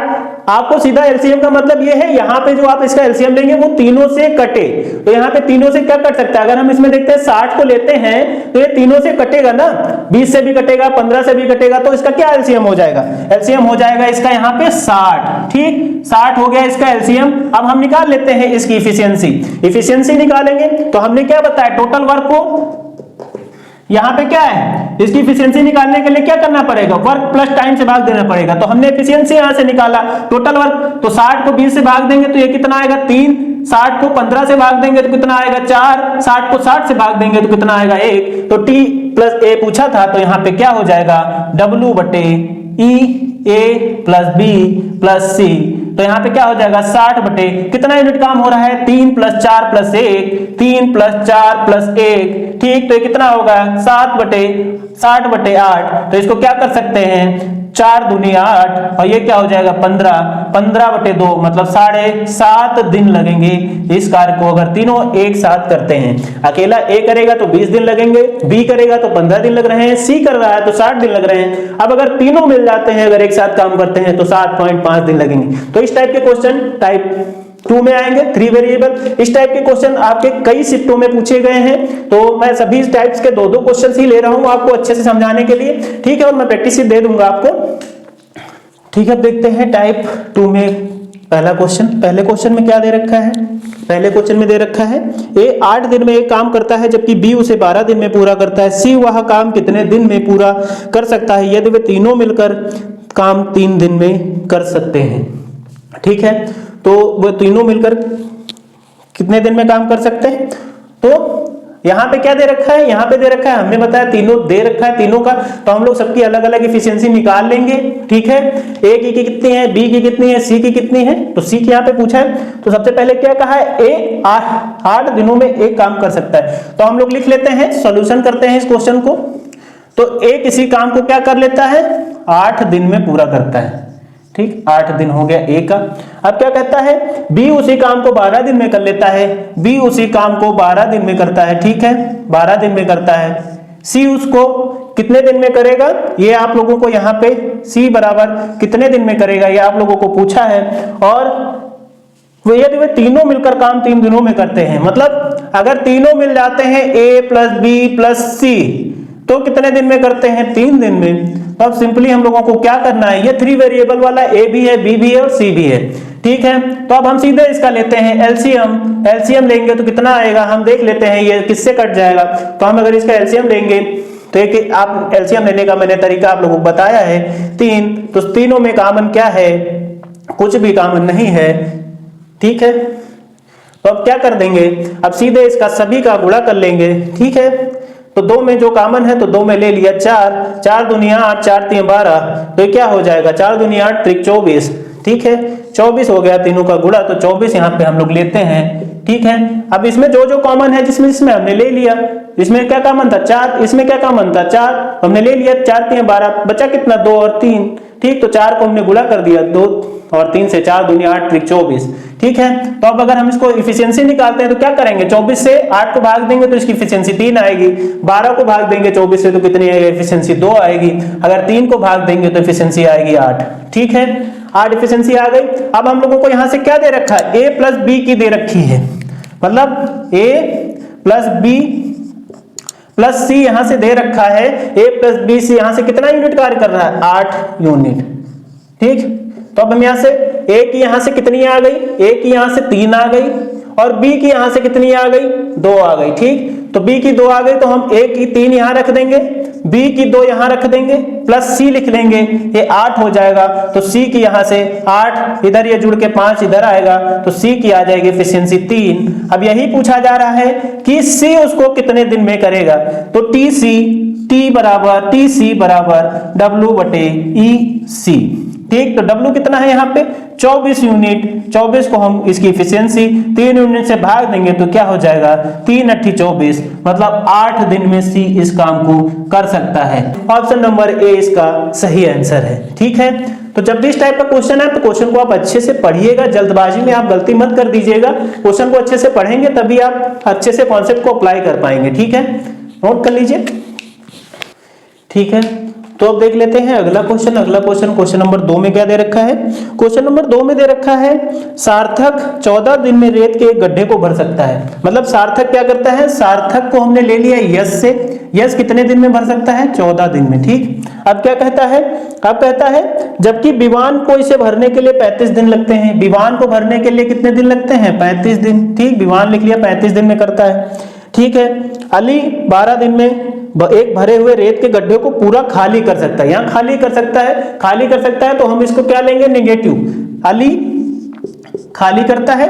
आपको सीधा एलसीएम का मतलब ये है, यहां पे जो आप इसका एलसीएम लेंगे वो तीनों से कटे, तो यहां पे तीनों से क्या कट सकता है, अगर हम इसमें देखते हैं 60 को लेते हैं तो ये तीनों से कटेगा ना, 20 से भी कटेगा 15 से भी कटेगा, तो इसका क्या एलसीएम हो जाएगा, एलसीएम हो जाएगा इसका यहां पे 60। ठीक, 60 हो गया इसका एलसीएम। अब हम निकाल लेते हैं इसकी इफिशियंसी निकालेंगे, तो हमने क्या बताया, टोटल वर्क को यहां पे क्या है, इसकी एफिशिएंसी निकालने के लिए क्या करना पड़ेगा, वर्क प्लस टाइम से भाग देना पड़ेगा, तो हमने एफिशिएंसी यहां से निकाला टोटल वर्क, तो 60 को 20 से भाग देंगे तो ये कितना आएगा 3, 60 को 15 से भाग देंगे तो कितना आएगा 4, 60 को 60 से भाग देंगे तो कितना आएगा 1, तो टी प्लस ए पूछा था, तो यहां पे क्या हो जाएगा डब्ल्यू बटे ई ए प्लस बी प्लस सी, तो यहां पे क्या हो जाएगा 60 बटे कितना यूनिट काम हो रहा है 3 प्लस 4 प्लस 1, 3 प्लस 4 प्लस 1। ठीक, तो ये कितना होगा 60 बटे 8, तो इसको क्या कर सकते हैं 4 दूनी 8 और ये क्या हो जाएगा 15 बटे 2, मतलब 7.5 दिन लगेंगे इस कार्य को अगर तीनों एक साथ करते हैं। अकेला ए करेगा तो 20 दिन लगेंगे, बी करेगा तो 15 दिन लग रहे हैं, सी कर रहा है तो 60 दिन लग रहे हैं। अब अगर तीनों मिल जाते हैं, अगर एक साथ काम करते हैं तो 7.5 दिन लगेंगे। तो इस टाइप के क्वेश्चन टाइप 2 में आएंगे, 3 वेरिएबल। इस टाइप के क्वेश्चन आपके कई शिफ्टों में पूछे गए हैं, तो मैं सभी टाइप्स के 2-2 क्वेश्चन ही ले रहा हूं आपको अच्छे से समझाने के लिए। ठीक है, और मैं प्रैक्टिस दे दूंगा आपको। ठीक है, अब देखते हैं टाइप 2 में पहला क्वेश्चन। पहले क्वेश्चन में क्या दे रखा है, पहले क्वेश्चन में दे रखा है ए 8 दिन में एक काम करता है जबकि बी उसे 12 दिन में पूरा करता है, सी वह काम कितने दिन में पूरा कर सकता है यदि वे तीनों मिलकर काम 3 दिन में कर सकते हैं। ठीक है, तो वो तीनों मिलकर कितने दिन में काम कर सकते हैं, तो यहां पे क्या दे रखा है, यहां पे दे रखा है हमने बताया तीनों दे रखा है तीनों का, तो हम लोग सबकी अलग अलग एफिशिएंसी निकाल लेंगे। ठीक है, ए की कितनी है, बी की कितनी है, सी की कितनी है, तो सी की यहां पे पूछा है, तो सबसे पहले क्या कहा है ए 8 दिनों में एक काम कर सकता है, तो हम लोग लिख लेते हैं, सॉल्यूशन करते हैं इस क्वेश्चन को। तो ए किसी काम को क्या कर लेता है 8 दिन में पूरा करता है। ठीक, 8 दिन हो गया ए का। अब क्या कहता है बी उसी काम को 12 दिन में कर लेता है, बी उसी काम को 12 दिन में करता है। ठीक है, 12 दिन में करता है। सी उसको कितने दिन में करेगा, ये आप लोगों को यहाँ पे सी बराबर कितने दिन में करेगा ये आप लोगों को पूछा है, और वो यदि वे तीनों मिलकर काम 3 दिनों में करते हैं, मतलब अगर तीनों मिल जाते हैं ए प्लस बी प्लस सी तो कितने दिन में करते हैं 3 दिन में। तो अब सिंपली हम लोगों को क्या करना है, ये 3 वेरिएबल वाला ए भी है, बी भी है और सी भी है। ठीक है, तो अब हम सीधे इसका लेते हैं एलसीएम लेंगे तो कितना आएगा हम देख लेते हैं, ये किससे कट जाएगा। तो हम अगर इसका एलसीएम लेंगे तो एक आप एलसीएम लेने का मैंने तरीका आप लोगों को बताया है 3, तो तीनों में कॉमन क्या है, कुछ भी कॉमन नहीं है। ठीक है, तो अब क्या कर देंगे, अब सीधे इसका सभी का गुणा कर लेंगे। ठीक है, तो 2 में जो कॉमन है तो 2 में ले लिया 4, 4 दूनी 8, 4 3 12, तो ये क्या हो जाएगा 4 दूनी 8 त्रिक 24, ठीक है 24 हो गया तीनों का गुणा, तो 24 यहाँ पे हम लोग लेते हैं, ठीक है। अब इसमें जो जो कॉमन है जिसमें हमने ले लिया, इसमें क्या कॉमन था 4, इसमें क्या कॉमन था 4, हमने ले लिया, 4 3 12, बचा कितना 2 और 3, ठीक, तो 4 को हमने गुणा कर दिया 2 और 3 से, 4 दूनी 8 त्रिक 24, ठीक है। तो अब अगर हम इसको इफिशियंसी निकालते हैं तो क्या करेंगे, 24 से 8 को भाग देंगे तो इसकी इफिशियंसी 3 आएगी, 12 को भाग देंगे 24 से तो कितनी आएगी इफिशियंसी 2 आएगी, अगर 3 को भाग देंगे तो इफिशियंसी आएगी 8, ठीक है 8 इफिशियंसी आ गई। अब हम लोगों को यहां से क्या दे रखा है, a प्लस बी की दे रखी है, मतलब a प्लस बी प्लस सी यहां से दे रखा है, a प्लस बी सी यहां से कितना यूनिट कार्य कर रहा है 8 यूनिट, ठीक। तो अब हम यहां से a की यहां से कितनी आ गई, a की यहां से 3 आ गई और b की यहां से कितनी आ गई 2 आ गई, ठीक। तो b की 2 आ गई तो हम a की 3 यहां रख देंगे, b की 2 यहां रख देंगे, प्लस c लिख लेंगे, ये 8 हो जाएगा। तो c की यहां से 8 इधर ये जुड़ के 5 इधर आएगा, तो c की आ जाएगी एफिशिएंसी 3। अब यही पूछा जा रहा है कि c उसको कितने दिन में करेगा, तो t c बराबर w बटे ई सी, ठीक। तो W कितना है यहाँ पे 24 यूनिट, 24 को हम इसकी इफिशियंसी 3 यूनिट से भाग देंगे तो क्या हो जाएगा 3 8 24, मतलब 8 दिन में C इस काम को कर सकता है। ऑप्शन नंबर ए इसका सही आंसर है, ठीक है। तो जब भी इस टाइप का क्वेश्चन है तो क्वेश्चन को आप अच्छे से पढ़िएगा, जल्दबाजी में आप गलती मत कर दीजिएगा, क्वेश्चन को अच्छे से पढ़ेंगे तभी आप अच्छे से कॉन्सेप्ट को अप्लाई कर पाएंगे, ठीक है, नोट कर लीजिए, ठीक है। तो अब देख लेते हैं अगला क्वेश्चन, क्वेश्चन नंबर 2 में क्या दे रखा है, क्वेश्चन नंबर 2 में दे रखा है सार्थक 14 दिन में रेत के एक गड्ढे को भर सकता है। मतलब सार्थक क्या करता है, सार्थक को हमने ले लिया यश से, यश कितने दिन में भर सकता है 14 दिन में, ठीक। अब क्या कहता है, अब कहता है जबकि विवान को इसे भरने के लिए 35 दिन लगते हैं, विवान को भरने के लिए कितने दिन लगते हैं 35 दिन, ठीक, विवान लिख लिया 35 दिन में करता है, ठीक है। अली 12 दिन में एक भरे हुए रेत के गड्ढे को पूरा खाली कर सकता है, यहां खाली कर सकता है, खाली कर सकता है तो हम इसको क्या लेंगे नेगेटिव, अली खाली करता है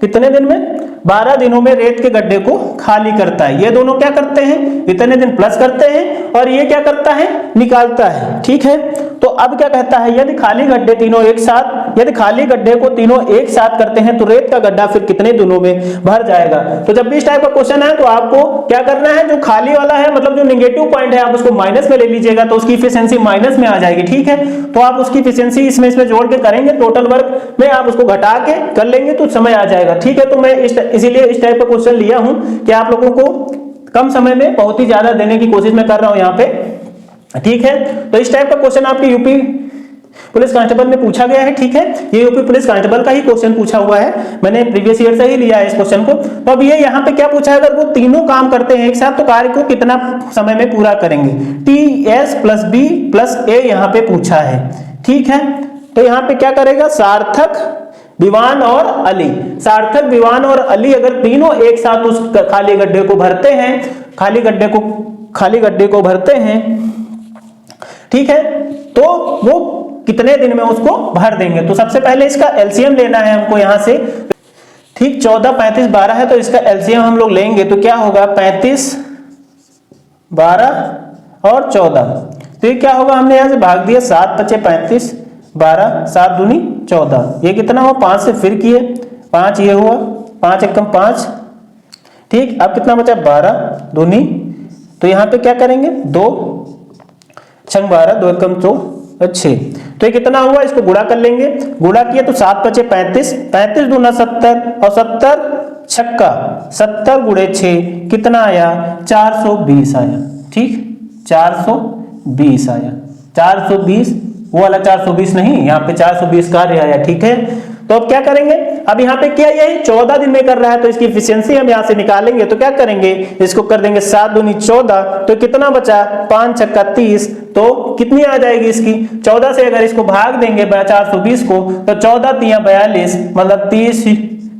कितने दिन में 12 दिनों में रेत के गड्ढे को खाली करता है। ये दोनों क्या करते हैं इतने दिन प्लस करते हैं और ये क्या करता है निकालता है, ठीक है। तो अब क्या कहता है यदि खाली गड्ढे तीनों एक साथ, यदि खाली गड्ढे को तीनों एक साथ करते हैं तो रेत का गड्ढा फिर कितने दिनों में भर जाएगा। तो जब भी इस टाइप का क्वेश्चन है तो आपको क्या करना है, जो खाली वाला है मतलब जो नेगेटिव पॉइंट है आप उसको माइनस में ले लीजिएगा तो उसकी इफिशियंसी माइनस में आ जाएगी, ठीक है। तो आप उसकी इफिशियंसी इसमें जोड़ के करेंगे, टोटल वर्क में आप उसको घटा के कर लेंगे तो समय आ जाएगा, ठीक है। तो मैं इसीलिए इस टाइप का क्वेश्चन लिया हूं कि आप लोगों को कम समय में बहुत ही ज्यादा देने की कोशिश मैं कर रहा हूं यहाँ पे, ठीक है। तो इस टाइप का क्वेश्चन आपके यूपी पुलिस कांस्टेबल में पूछा गया है, ठीक है। ये यूपी पुलिस कांस्टेबल का ही क्वेश्चन पूछा हुआ है, मैंने प्रीवियस ईयर से ही लिया है इस क्वेश्चन को। तो अब ये यहाँ पे क्या पूछा है, अगर वो तीनों काम करते हैं एक साथ तो कार्य को कितना समय में पूरा करेंगे, TS plus B plus A यहाँ पे पूछा है, ठीक है। तो यहाँ पे क्या करेगा, सार्थक विवान और अली, सार्थक विवान और अली अगर तीनों एक साथ उस खाली गड्ढे को भरते हैं, खाली गड्ढे को भरते हैं, ठीक है, तो वो कितने दिन में उसको भर देंगे। तो सबसे पहले इसका एलसीएम लेना है हमको यहां से, ठीक। 14 35 12 है तो इसका एलसीएम हम लोग लेंगे तो क्या होगा 35 12 और 14, तो ये क्या होगा, हमने यहां से भाग दिया 7 5 35 12 7 दूनी 14, ये कितना हुआ 5 से फिर किए 5, ये हुआ 5 एकम 5, ठीक। अब कितना बचा 12 दूनी, तो यहाँ पे क्या करेंगे 2 छंग 12 2 एकम 6, तो ये कितना हुआ, इसको गुणा कर लेंगे, गुणा किए तो 7 5 35 35 दूना 70 और 70 छक्का 70 गुणे 6 कितना आया 420 आया, ठीक 420 आया, 420 वो वाला 420 नहीं, यहाँ पे 420 कार्य आया, ठीक है। तो अब क्या करेंगे, अब यहाँ पे क्या यही 14 दिन में कर रहा है तो इसकी एफिशिएंसी हम यहाँ से निकालेंगे तो क्या करेंगे, इसको कर देंगे 7 दूनी 14, तो कितना बचा 5 छक्का 30, तो कितनी आ जाएगी इसकी 14 से अगर इसको भाग देंगे 420 को तो 14 3 42, मतलब 30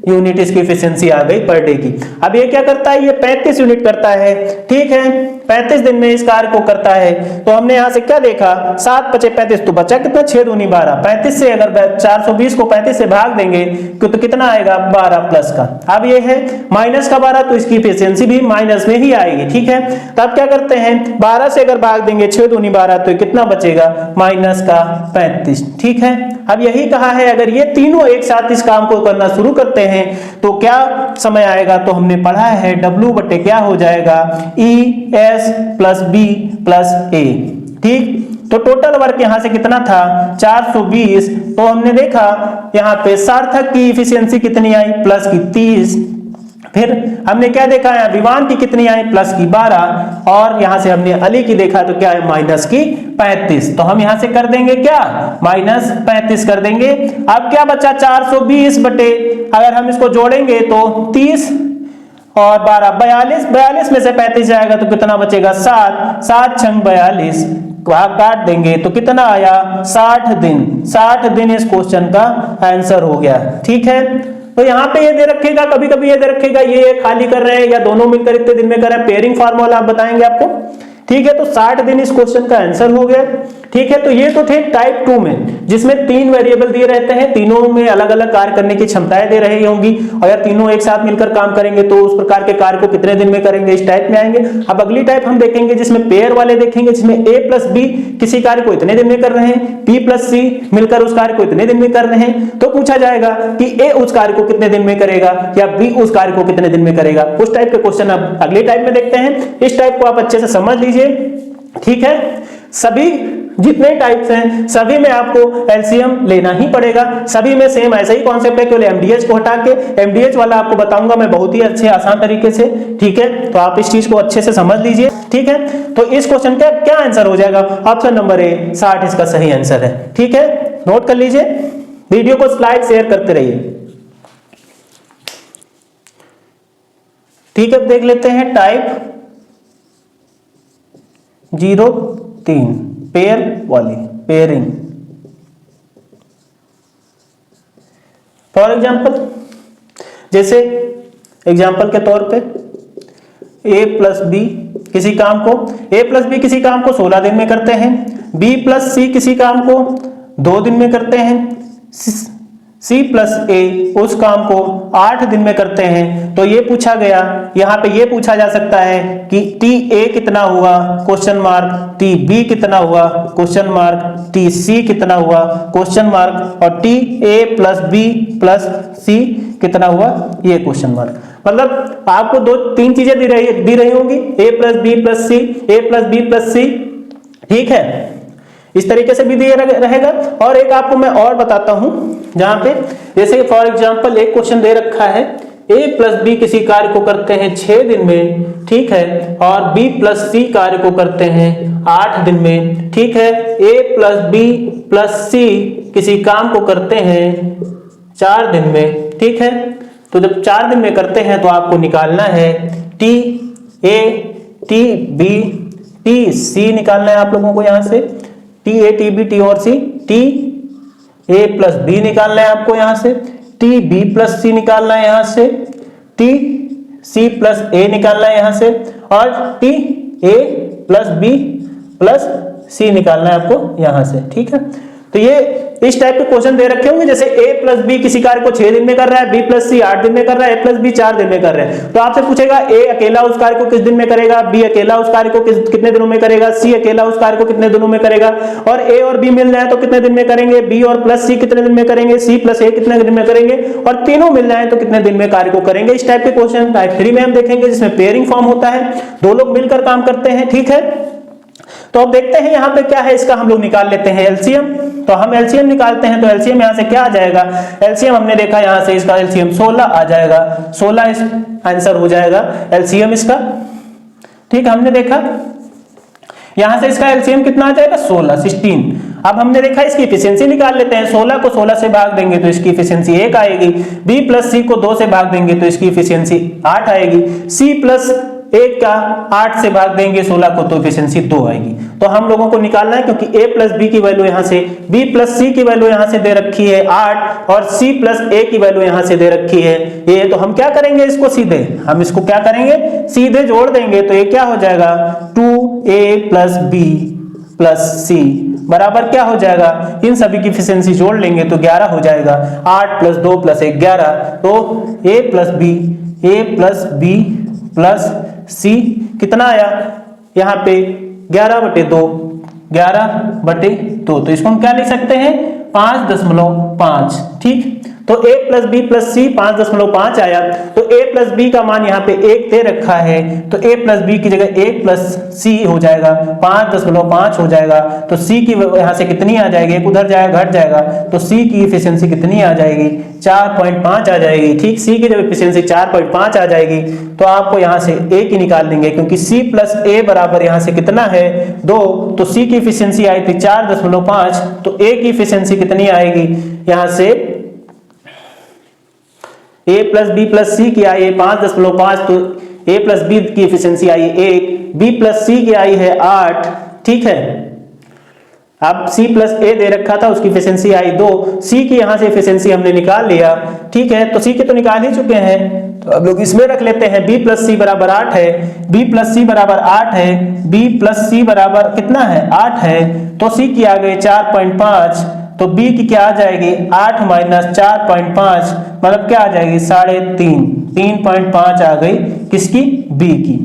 यूनिट इसकी एफिशिएंसी आ गई पर डे की। अब ये क्या करता है, ये 35 यूनिट करता है, ठीक है। 35 दिन में इस कार्य को करता है। तो हमने यहाँ से क्या देखा, 7 × 35 तो बचा कितना, 6 दूनी 12। 35 से अगर 420 को 35 से भाग देंगे तो कितना आएगा, 12 प्लस का। अब ये है माइनस का 12 तो इसकी एफिशिएंसी भी माइनस में ही आएगी। ठीक है, तब क्या करते हैं, 12 से अगर भाग देंगे 6 दूनी 12 तो कितना बचेगा, माइनस का 35। ठीक है, अब यही कहा है अगर ये तीनों एक साथ इस काम को करना शुरू करते हैं तो क्या समय आएगा, तो हमने पढ़ा है W बटे क्या हो जाएगा, ES plus B plus A। ठीक, तो टोटल वर्क यहां से कितना था, 420। तो हमने देखा यहां पे सार्थक की इफिशियंसी कितनी आई, प्लस की 30। फिर हमने क्या देखा है, विवान की कितनी आई, प्लस की 12। और यहां से हमने अली की देखा तो क्या है, माइनस की 35। तो हम यहां से कर देंगे क्या, माइनस 35 कर देंगे। अब क्या बचा, 420 बटे, अगर हम इसको जोड़ेंगे तो 30 और 12 42, 42 में से 35 जाएगा तो कितना बचेगा, 7, 7 × 42 आप काट देंगे तो कितना आया, 60 दिन। 60 दिन इस क्वेश्चन का आंसर हो गया। ठीक है, तो यहाँ पे ये दे रखेगा, कभी कभी ये दे रखेगा ये खाली कर रहे हैं या दोनों मिलकर इतने दिन में कर रहे हैं, पेयरिंग फार्मूला आप बताएंगे आपको। ठीक है, तो 60 दिन इस क्वेश्चन का आंसर हो गया। ठीक है, तो ये तो थे टाइप 2 में, जिसमें 3 वेरिएबल दिए रहते हैं, तीनों में अलग अलग कार्य करने की क्षमताएं दे रही होंगी। अगर तीनों एक साथ मिलकर काम करेंगे तो उस प्रकार के कार्य को कितने दिन में करेंगे, इस टाइप में आएंगे। अब अगली टाइप हम देखेंगे जिसमें पेयर वाले देखेंगे, जिसमें A प्लस B किसी कार्य को इतने दिन में कर रहे हैं, B प्लस C मिलकर उस कार्य को इतने दिन में कर रहे हैं। तो पूछा जाएगा कि A उस कार्य को कितने दिन में करेगा या B उस कार्य को कितने दिन में करेगा। उस टाइप के क्वेश्चन अब अगली टाइप में देखते हैं। इस टाइप को आप अच्छे से समझ लीजिए। ठीक है, सभी जितने टाइप्स हैं सभी में आपको एलसीएम लेना ही पड़ेगा। सभी में सेम ऐसा ही कॉन्सेप्ट है, केवल एमडीएच को हटा के एमडीएच वाला आपको बताऊंगा मैं बहुत ही अच्छे आसान तरीके से। ठीक है, तो आप इस चीज को अच्छे से समझ लीजिए। ठीक है, तो इस क्वेश्चन का क्या आंसर हो जाएगा, ऑप्शन नंबर ए 60 इसका सही आंसर है। ठीक है, नोट कर लीजिए, वीडियो को स्लाइड शेयर करते रहिए। ठीक है, अब देख लेते हैं टाइप 03 पेयर वाली, पेयरिंग। फॉर एग्जाम्पल, जैसे एग्जाम्पल के तौर पे A प्लस बी किसी काम को, A प्लस बी किसी काम को 16 दिन में करते हैं, B प्लस सी किसी काम को 2 दिन में करते हैं, C प्लस A उस काम को 8 दिन में करते हैं। तो ये पूछा गया, यहाँ पे ये पूछा जा सकता है कि TA कितना हुआ, क्वेश्चन मार्क, TB कितना हुआ, क्वेश्चन मार्क, TC कितना हुआ, क्वेश्चन मार्क, और TA plus B plus C कितना हुआ, ये क्वेश्चन मार्क। मतलब आपको 2-3 चीजें दी रही होंगी, A plus B plus C, A plus B plus C। ठीक है, इस तरीके से भी दिया रहेगा। और एक आपको मैं और बताता हूं, जहां पे जैसे फॉर एग्जांपल एक क्वेश्चन दे रखा है, A प्लस बी किसी कार्य को करते हैं 6 दिन में, ठीक है, और B प्लस C कार्य को करते हैं 8 दिन में। ठीक है, A plus B plus C किसी काम को करते हैं 4 दिन में। ठीक है, तो जब 4 दिन में करते हैं तो आपको निकालना है TA, TB, TC निकालना है आप लोगों को। यहां से TA, TB, T और C, TA प्लस B निकालना है आपको यहां से, TB प्लस C निकालना है यहां से, TC प्लस A निकालना है यहां से, और TA plus B plus C निकालना है आपको यहां से। ठीक है, तो ये इस टाइप के क्वेश्चन दे रखे होंगे, जैसे A प्लस B किसी कार्य को 6 दिन में कर रहा है, B प्लस C 8 दिन में कर रहा है, A प्लस B 4 दिन में कर रहा है। तो आपसे पूछेगा A अकेला उस कार्य को किस दिन में करेगा, B अकेला उस कार्य को कितने दिनों में करेगा, C अकेला उस कार्य को कितने दिनों में करेगा, और A और B मिल जाए तो कितने दिन में करेंगे, B और प्लस C कितने दिन में करेंगे, C प्लस A कितने दिन में करेंगे, और तीनों मिल जाए तो कितने दिन में कार्य को करेंगे। इस टाइप के क्वेश्चन टाइप 3 में हम देखेंगे, जिसमें पेयरिंग फॉर्म होता है, 2 लोग मिलकर काम करते हैं। ठीक है, तो अब देखते हैं यहाँ पे क्या है, इसका हम लोग निकाल लेते हैं एलसीएम। तो हम एलसीएम निकालते हैं, तो एलसीएम यहाँ से क्या आ जाएगा, एलसीएम हमने देखा यहाँ से इसका एलसीएम 16 आ जाएगा, 16 इस आंसर हो जाएगा एलसीएम इसका। ठीक, हमने देखा यहाँ से इसका एलसीएम कितना आ जाएगा, 16। अब हमने देखा इसकी एफिशिएंसी निकाल लेते हैं, 16 को 16 से भाग देंगे तो इसकी एफिशिएंसी 1 आएगी, B प्लस C को 2 से भाग देंगे तो इसकी एफिशिएंसी 8 आएगी, C प्लस एक का 8 से भाग देंगे 16 को तो एफिशिएंसी 2 आएगी। तो हम लोगों को निकालना है, क्योंकि a प्लस बी की वैल्यू यहाँ से b प्लस सी की वैल्यू यहाँ से दे रखी है 8 और c प्लस a की वैल्यू यहाँ से दे रखी है ये। तो हम क्या करेंगे, इसको सीधे हम इसको क्या करेंगे, सीधे जोड़ देंगे। तो ये क्या हो जाएगा 2a प्लस बी प्लस सी बराबर क्या हो जाएगा, इन सभी की एफिशिएंसी जोड़ लेंगे तो 11 हो जाएगा। 8 प्लस 2 प्लस 1 11। तो a प्लस बी प्लस सी कितना आया यहाँ पे 11/2 11/2। तो इसको हम क्या लिख सकते हैं 5.5। ठीक, तो a प्लस बी प्लस सी 5.5 आया। तो a प्लस बी का मान यहाँ पे 1 दे रखा है, तो a प्लस बी की जगह 1 प्लस सी हो जाएगा 5.5 हो जाएगा। तो c की यहाँ से कितनी आ जाएगी, एक उधर जाएगा घट जाएगा, तो c की एफिशिएंसी कितनी आ जाएगी 4.5 आ जाएगी। ठीक, c की जब एफिशिएंसी 4.5 आ जाएगी तो आपको यहाँ से a की निकाल लेंगे, क्योंकि c प्लस a बराबर यहाँ से कितना है 2। तो c की एफिशिएंसी आई थी 4.5, तो a की एफिशिएंसी कितनी आएगी यहाँ से a प्लस बी प्लस सी की आई है 5.5, तो a प्लस बी की एफिशिएंसी आई 1, b प्लस सी की आई है 8। ठीक है, अब c प्लस a दे रखा था उसकी एफिशिएंसी आई 2, c की यहाँ से एफिशिएंसी हमने निकाल लिया। ठीक है, तो c के तो निकाल ही चुके हैं, तो अब लोग इसमें रख लेते हैं b प्लस सी बराबर 8 है, b प्लस सी बराबर 8 है, b प्लस सी बराबर कितना है 8 है, तो c की आ गई 4.5। तो b की क्या आ जाएगी 8 माइनस 4.5 मतलब क्या आ जाएगी 3.5 आ गई किसकी b की।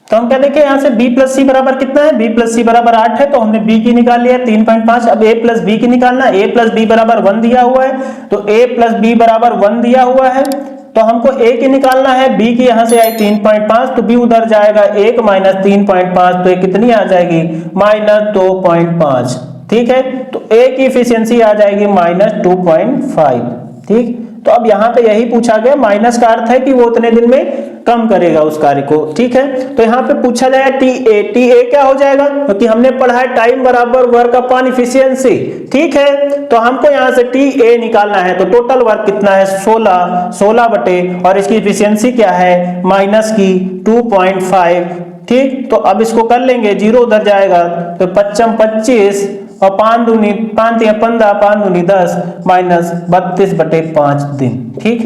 तो हम क्या देखें यहाँ से b प्लस सी बराबर कितना है, b प्लस सी बराबर 8 है, तो हमने b की निकाल लिया 3.5। अब a प्लस बी की निकालना, a प्लस बी बराबर 1 दिया हुआ है, तो a प्लस बी बराबर 1 दिया हुआ है, तो हमको a की निकालना है। b की यहाँ से आई 3.5, तो b उधर जाएगा 1 माइनस 3.5, तो ये कितनी आ जाएगी -2.5। ठीक है, तो a की एफिशिएंसी आ जाएगी -2.5। ठीक, तो अब यहाँ पे यही पूछा गया, माइनस का अर्थ है कि वो उतने दिन में कम करेगा उस कार्य को। ठीक है, तो यहाँ पे पूछा जाएगा TA क्या हो जाएगा, क्योंकि हमने पढ़ा है टाइम बराबर वर्क अपॉन एफिशिएंसी। ठीक है, तो हमको यहाँ से TA निकालना है, तो टोटल वर्क कितना है 16 बटे, और इसकी एफिशिएंसी क्या है माइनस की 2.5। ठीक, तो अब इसको कर लेंगे, 0 उधर जाएगा तो 5 25 और 5 दूनी 5 या 15 5 दूनी 10 माइनस 32/5 दिन। ठीक,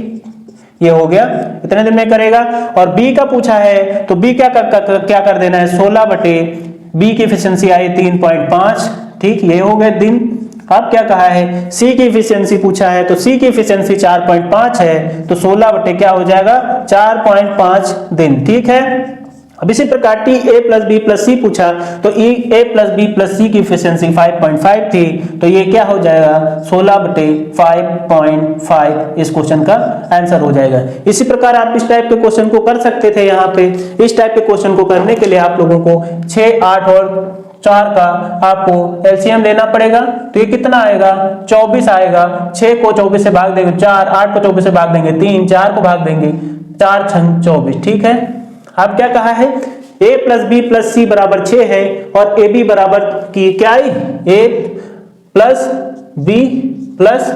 ये हो गया, इतने दिन में करेगा। और b का पूछा है, तो b क्या कर देना है 16 बटे, b की एफिशिएंसी आई 3.5। ठीक, ये हो गए दिन। अब क्या कहा है c की एफिशिएंसी पूछा है, तो c की एफिशिएंसी 4.5 है, तो 16 बटे क्या हो जाएगा 4.5 दिन। ठीक है, अब इसी प्रकार a प्लस बी प्लस सी पूछा, तो a प्लस बी प्लस सी की एफिशिएंसी 5.5 थी, तो ये क्या हो जाएगा 16 बटे 5.5 इस क्वेश्चन का आंसर हो जाएगा। इसी प्रकार आप इस टाइप के क्वेश्चन को कर सकते थे। यहाँ पे इस टाइप के क्वेश्चन को करने के लिए आप लोगों को 6, 8 और 4 का आपको एलसीएम लेना पड़ेगा, तो ये कितना आएगा 24 आएगा। 6 को 24 से भाग देंगे 4, 8 को 24 से भाग देंगे 3, 4 को भाग देंगे 4 6 24। ठीक है, अब क्या कहा है a प्लस बी प्लस सी बराबर 6 है, और ए बी बराबर की क्या आई a प्लस बी प्लस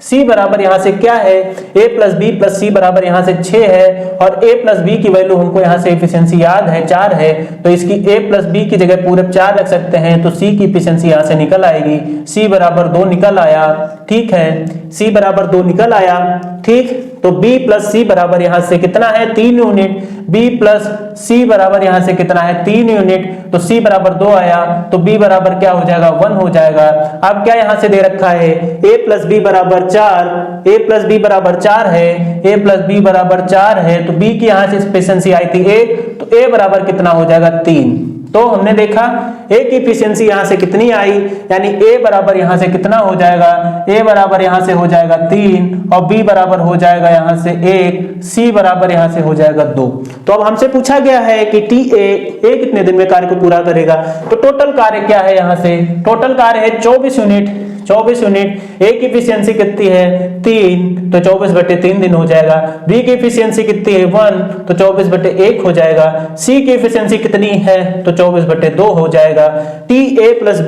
सी बराबर यहाँ से क्या है a प्लस बी प्लस सी बराबर यहाँ से 6 है, और a प्लस बी की वैल्यू हमको यहाँ से एफिशिएंसी याद है 4 है, तो इसकी a प्लस बी की जगह पूरे 4 रख सकते हैं, तो c की एफिशिएंसी यहाँ से निकल आएगी c बराबर 2 निकल आया। ठीक है, c बराबर 2 निकल आया। ठीक, तो b प्लस सी बराबर यहाँ से कितना है 3 यूनिट, b प्लस सी बराबर यहाँ से कितना है 3 यूनिट, तो c बराबर 2 आया, तो b बराबर क्या हो जाएगा 1 हो जाएगा। अब क्या यहाँ से दे रखा है a प्लस बी बराबर 4, a प्लस बी बराबर 4 है, a प्लस बी बराबर 4 है, तो b की यहाँ से एफिशिएंसी आई थी 1, तो a बराबर कितना हो जाएगा 3। तो हमने देखा a की एफिशिएंसी यहाँ से कितनी आई, यानी a बराबर यहाँ से कितना हो जाएगा, a बराबर यहाँ से हो जाएगा 3, और b बराबर हो जाएगा यहाँ से 1, c बराबर यहाँ से हो जाएगा 2। तो अब हमसे पूछा गया है कि a कितने दिन में कार्य को पूरा करेगा, तो टोटल कार्य क्या है, यहाँ से टोटल कार्य है 24 यूनिट। 24 यूनिट। ए की एफिशिएंसी कितनी है 3, तो 24/3 दिन हो जाएगा। बी की एफिशिएंसी कितनी है 1, तो 24/1 हो जाएगा। सी की एफिशिएंसी कितनी है तो 24/2 हो जाएगा। टी ए प्लस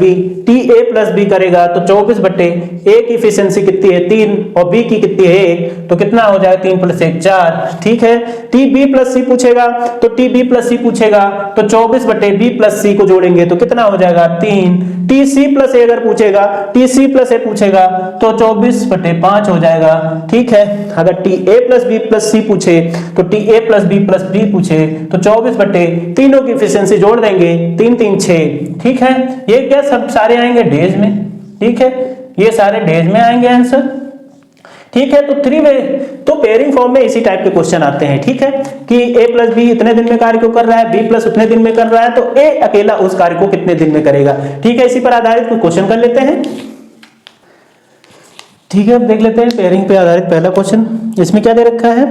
बी करेगा तो 24/ए की एफिशिएंसी कितनी है 3 और बी की कितनी है 1, तो कितना हो जाएगा 3 + 1 4। ठीक है, टी बी प्लस सी पूछेगा तो टी बी प्लस सी पूछेगा तो 24/बी प्लस सी को जोड़ेंगे तो कितना हो जाएगा 3। टी सी प्लस ए अगर पूछेगा, टी सी प्लस ए पूछेगा तो 24/5 हो जाएगा। ठीक है, अगर T A plus B plus C पूछे तो T A plus B plus B पूछे तो 24/, तीनों की एफिशिएंसी जोड़ देंगे 3 3 6। ठीक है, ये क्या सब सारे आएंगे डेज में। ठीक है, ये सारे डेज में आएंगे आंसर। ठीक है, तो 3 वे तो पेयरिंग फॉर्म में इसी टाइप के क्वेश्चन आते हैं। ठीक है, कि a प्लस बी इतने दिन में कार्य को कर रहा है, b प्लस उतने दिन में कर रहा है, तो a अकेला उस कार्य को कितने दिन में करेगा। ठीक है, इसी पर आधारित कुछ क्वेश्चन कर लेते हैं। ठीक है, अब देख लेते हैं पेयरिंग पे आधारित पहला क्वेश्चन। इसमें क्या दे रखा है,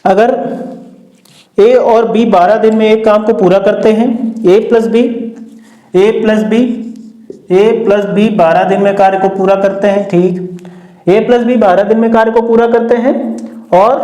अगर a और b 12 दिन में एक काम को पूरा करते हैं, a प्लस बी 12 दिन में कार्य को पूरा करते हैं। ठीक, a प्लस बी 12 दिन में कार्य को पूरा करते हैं और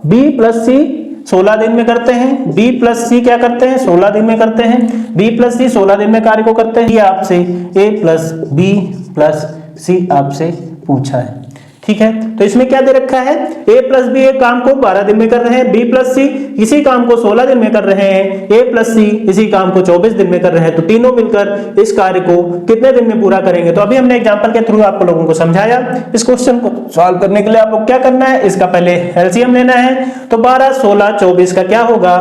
b प्लस सी 16 दिन में करते हैं। b प्लस सी क्या करते हैं 16 दिन में करते हैं। b प्लस सी 16 दिन में कार्य को करते हैं। ये आपसे a प्लस बी प्लस सी आपसे पूछा है। ठीक है, तो इसमें क्या दे रखा है, a प्लस बी एक काम को 12 दिन में कर रहे हैं, b प्लस सी इसी काम को 16 दिन में कर रहे हैं, a प्लस सी इसी काम को 24 दिन में कर रहे हैं, तो तीनों मिलकर इस कार्य को कितने दिन में पूरा करेंगे। तो अभी हमने एग्जांपल के थ्रू आपको लोगों को समझाया। इस क्वेश्चन को सॉल्व करने के लिए आपको क्या करना है, इसका पहले एलसीएम लेना है। तो 12 16 24 का क्या होगा।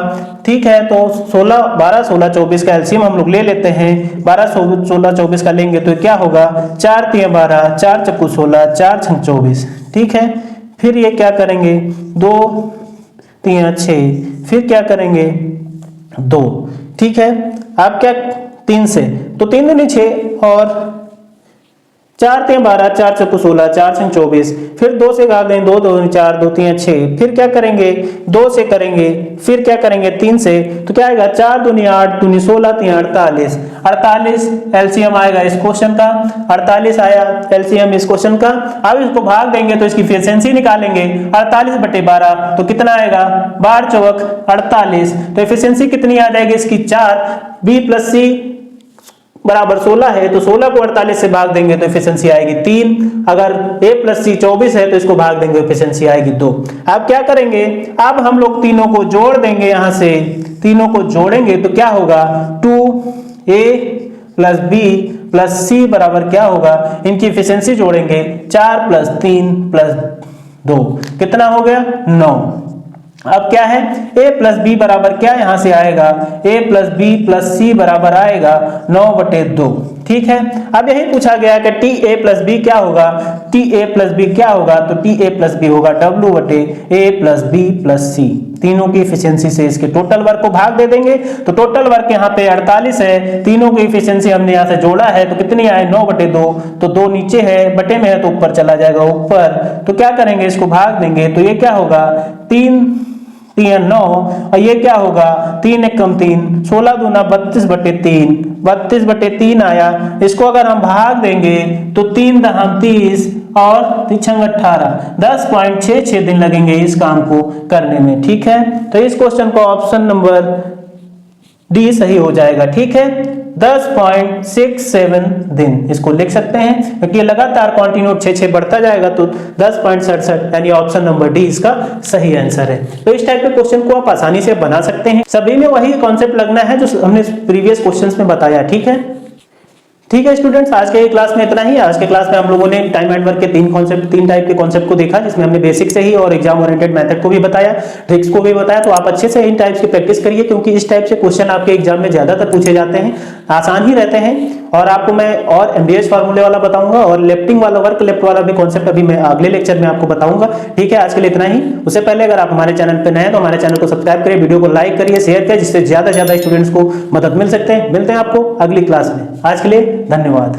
ठीक है, तो 12 16 24 का एलसीएम हम लोग ले लेते हैं। 12 16 24 का लेंगे तो क्या होगा 4 3 12 4 चक्कू 16 4 6 24। ठीक है, फिर ये क्या करेंगे 2 3 6, फिर क्या करेंगे 2। ठीक है, आप क्या 3 से तो 3 दूनी 6 और 4 3 12 4 चक्कू 16 4 6 24, फिर 2 से भाग दें 2 2 4 2 3 6, फिर क्या करेंगे 2 से करेंगे, फिर क्या करेंगे 3 से, तो क्या आएगा 4 दूनी 8 दूनी 16 3 48 48 एलसीएम आएगा इस क्वेश्चन का। 48 आया एलसीएम इस क्वेश्चन का। अब इसको भाग देंगे तो इसकी एफिशिएंसी निकालेंगे। 48/12 तो कितना आएगा 12 चौक 48, तो एफिशिएंसी कितनी आ जाएगी इसकी 4। b प्लस सी बराबर 16 है तो 16 को 48 से भाग देंगे तो एफिशिएंसी आएगी 3। अगर a प्लस सी 24 है तो इसको भाग देंगे एफिशिएंसी आएगी 2। अब क्या करेंगे, अब हम लोग तीनों को जोड़ देंगे, यहां से तीनों को जोड़ेंगे तो क्या होगा 2a plus b plus c बराबर क्या होगा, इनकी एफिशिएंसी जोड़ेंगे 4 + 3 + 2 कितना हो गया 9। अब क्या है a प्लस बी बराबर क्या यहां से आएगा a प्लस बी प्लस सी बराबर आएगा 9/2। ठीक है, अब यही पूछा गया कि टी ए प्लस बी क्या होगा, टी ए प्लस बी क्या होगा, तो टी ए प्लस बी होगा W/A plus B plus C. तीनों की एफिशिएंसी से इसके टोटल वर्क को भाग दे देंगे, तो टोटल वर्क यहाँ पे 48 है, तीनों की एफिशिएंसी हमने यहाँ से जोड़ा है तो कितनी आए 9/2, तो 2 नीचे है बटे में है तो ऊपर चला जाएगा ऊपर, तो क्या करेंगे इसको भाग देंगे तो ये क्या होगा 3 3 9 और ये क्या होगा 3 1 3 16 दूना 32/3 32/3 आया। इसको अगर हम भाग देंगे तो 3 दहम 30 और 3 18 10.66 दिन लगेंगे इस काम को करने में। ठीक है, तो इस क्वेश्चन को ऑप्शन नंबर डी सही हो जाएगा। ठीक है, 10.67 दिन इसको लिख सकते हैं क्योंकि लगातार कंटिन्यू 6 बढ़ता जाएगा तो 10.67 यानी ऑप्शन नंबर डी इसका सही आंसर है। तो इस टाइप के क्वेश्चन को आप आसानी से बना सकते हैं, सभी में वही कॉन्सेप्ट लगना है जो हमने प्रीवियस क्वेश्चंस में बताया। ठीक है स्टूडेंट्स, आज के क्लास में इतना ही। आज के क्लास में हम लोगों ने टाइम एंड वर्क के 3 टाइप के कॉन्सेप्ट को देखा, जिसमें हमने बेसिक से ही और एग्जाम ओरिएंटेड मेथड को भी बताया, ट्रिक्स को भी बताया। तो आप अच्छे से इन टाइप्स की प्रैक्टिस करिए क्योंकि इस टाइप से क्वेश्चन आपके एग्जाम में ज्यादातर पूछे जाते हैं, आसान ही रहते हैं। और आपको मैं और एमडीएस फार्मूले वाला बताऊंगा और लेफ्टिंग वाला वर्क लेफ्ट वाला भी कॉन्सेप्ट अभी मैं अगले लेक्चर में आपको बताऊंगा। ठीक है, आज के लिए इतना ही। उससे पहले अगर आप हमारे चैनल पर नए हैं तो हमारे चैनल को सब्सक्राइब करिए, वीडियो को लाइक करिए, शेयर करिए, जिससे ज्यादा स्टूडेंट्स को मदद मिल सकते हैं। मिलते हैं आपको अगली क्लास में। आज के लिए धन्यवाद।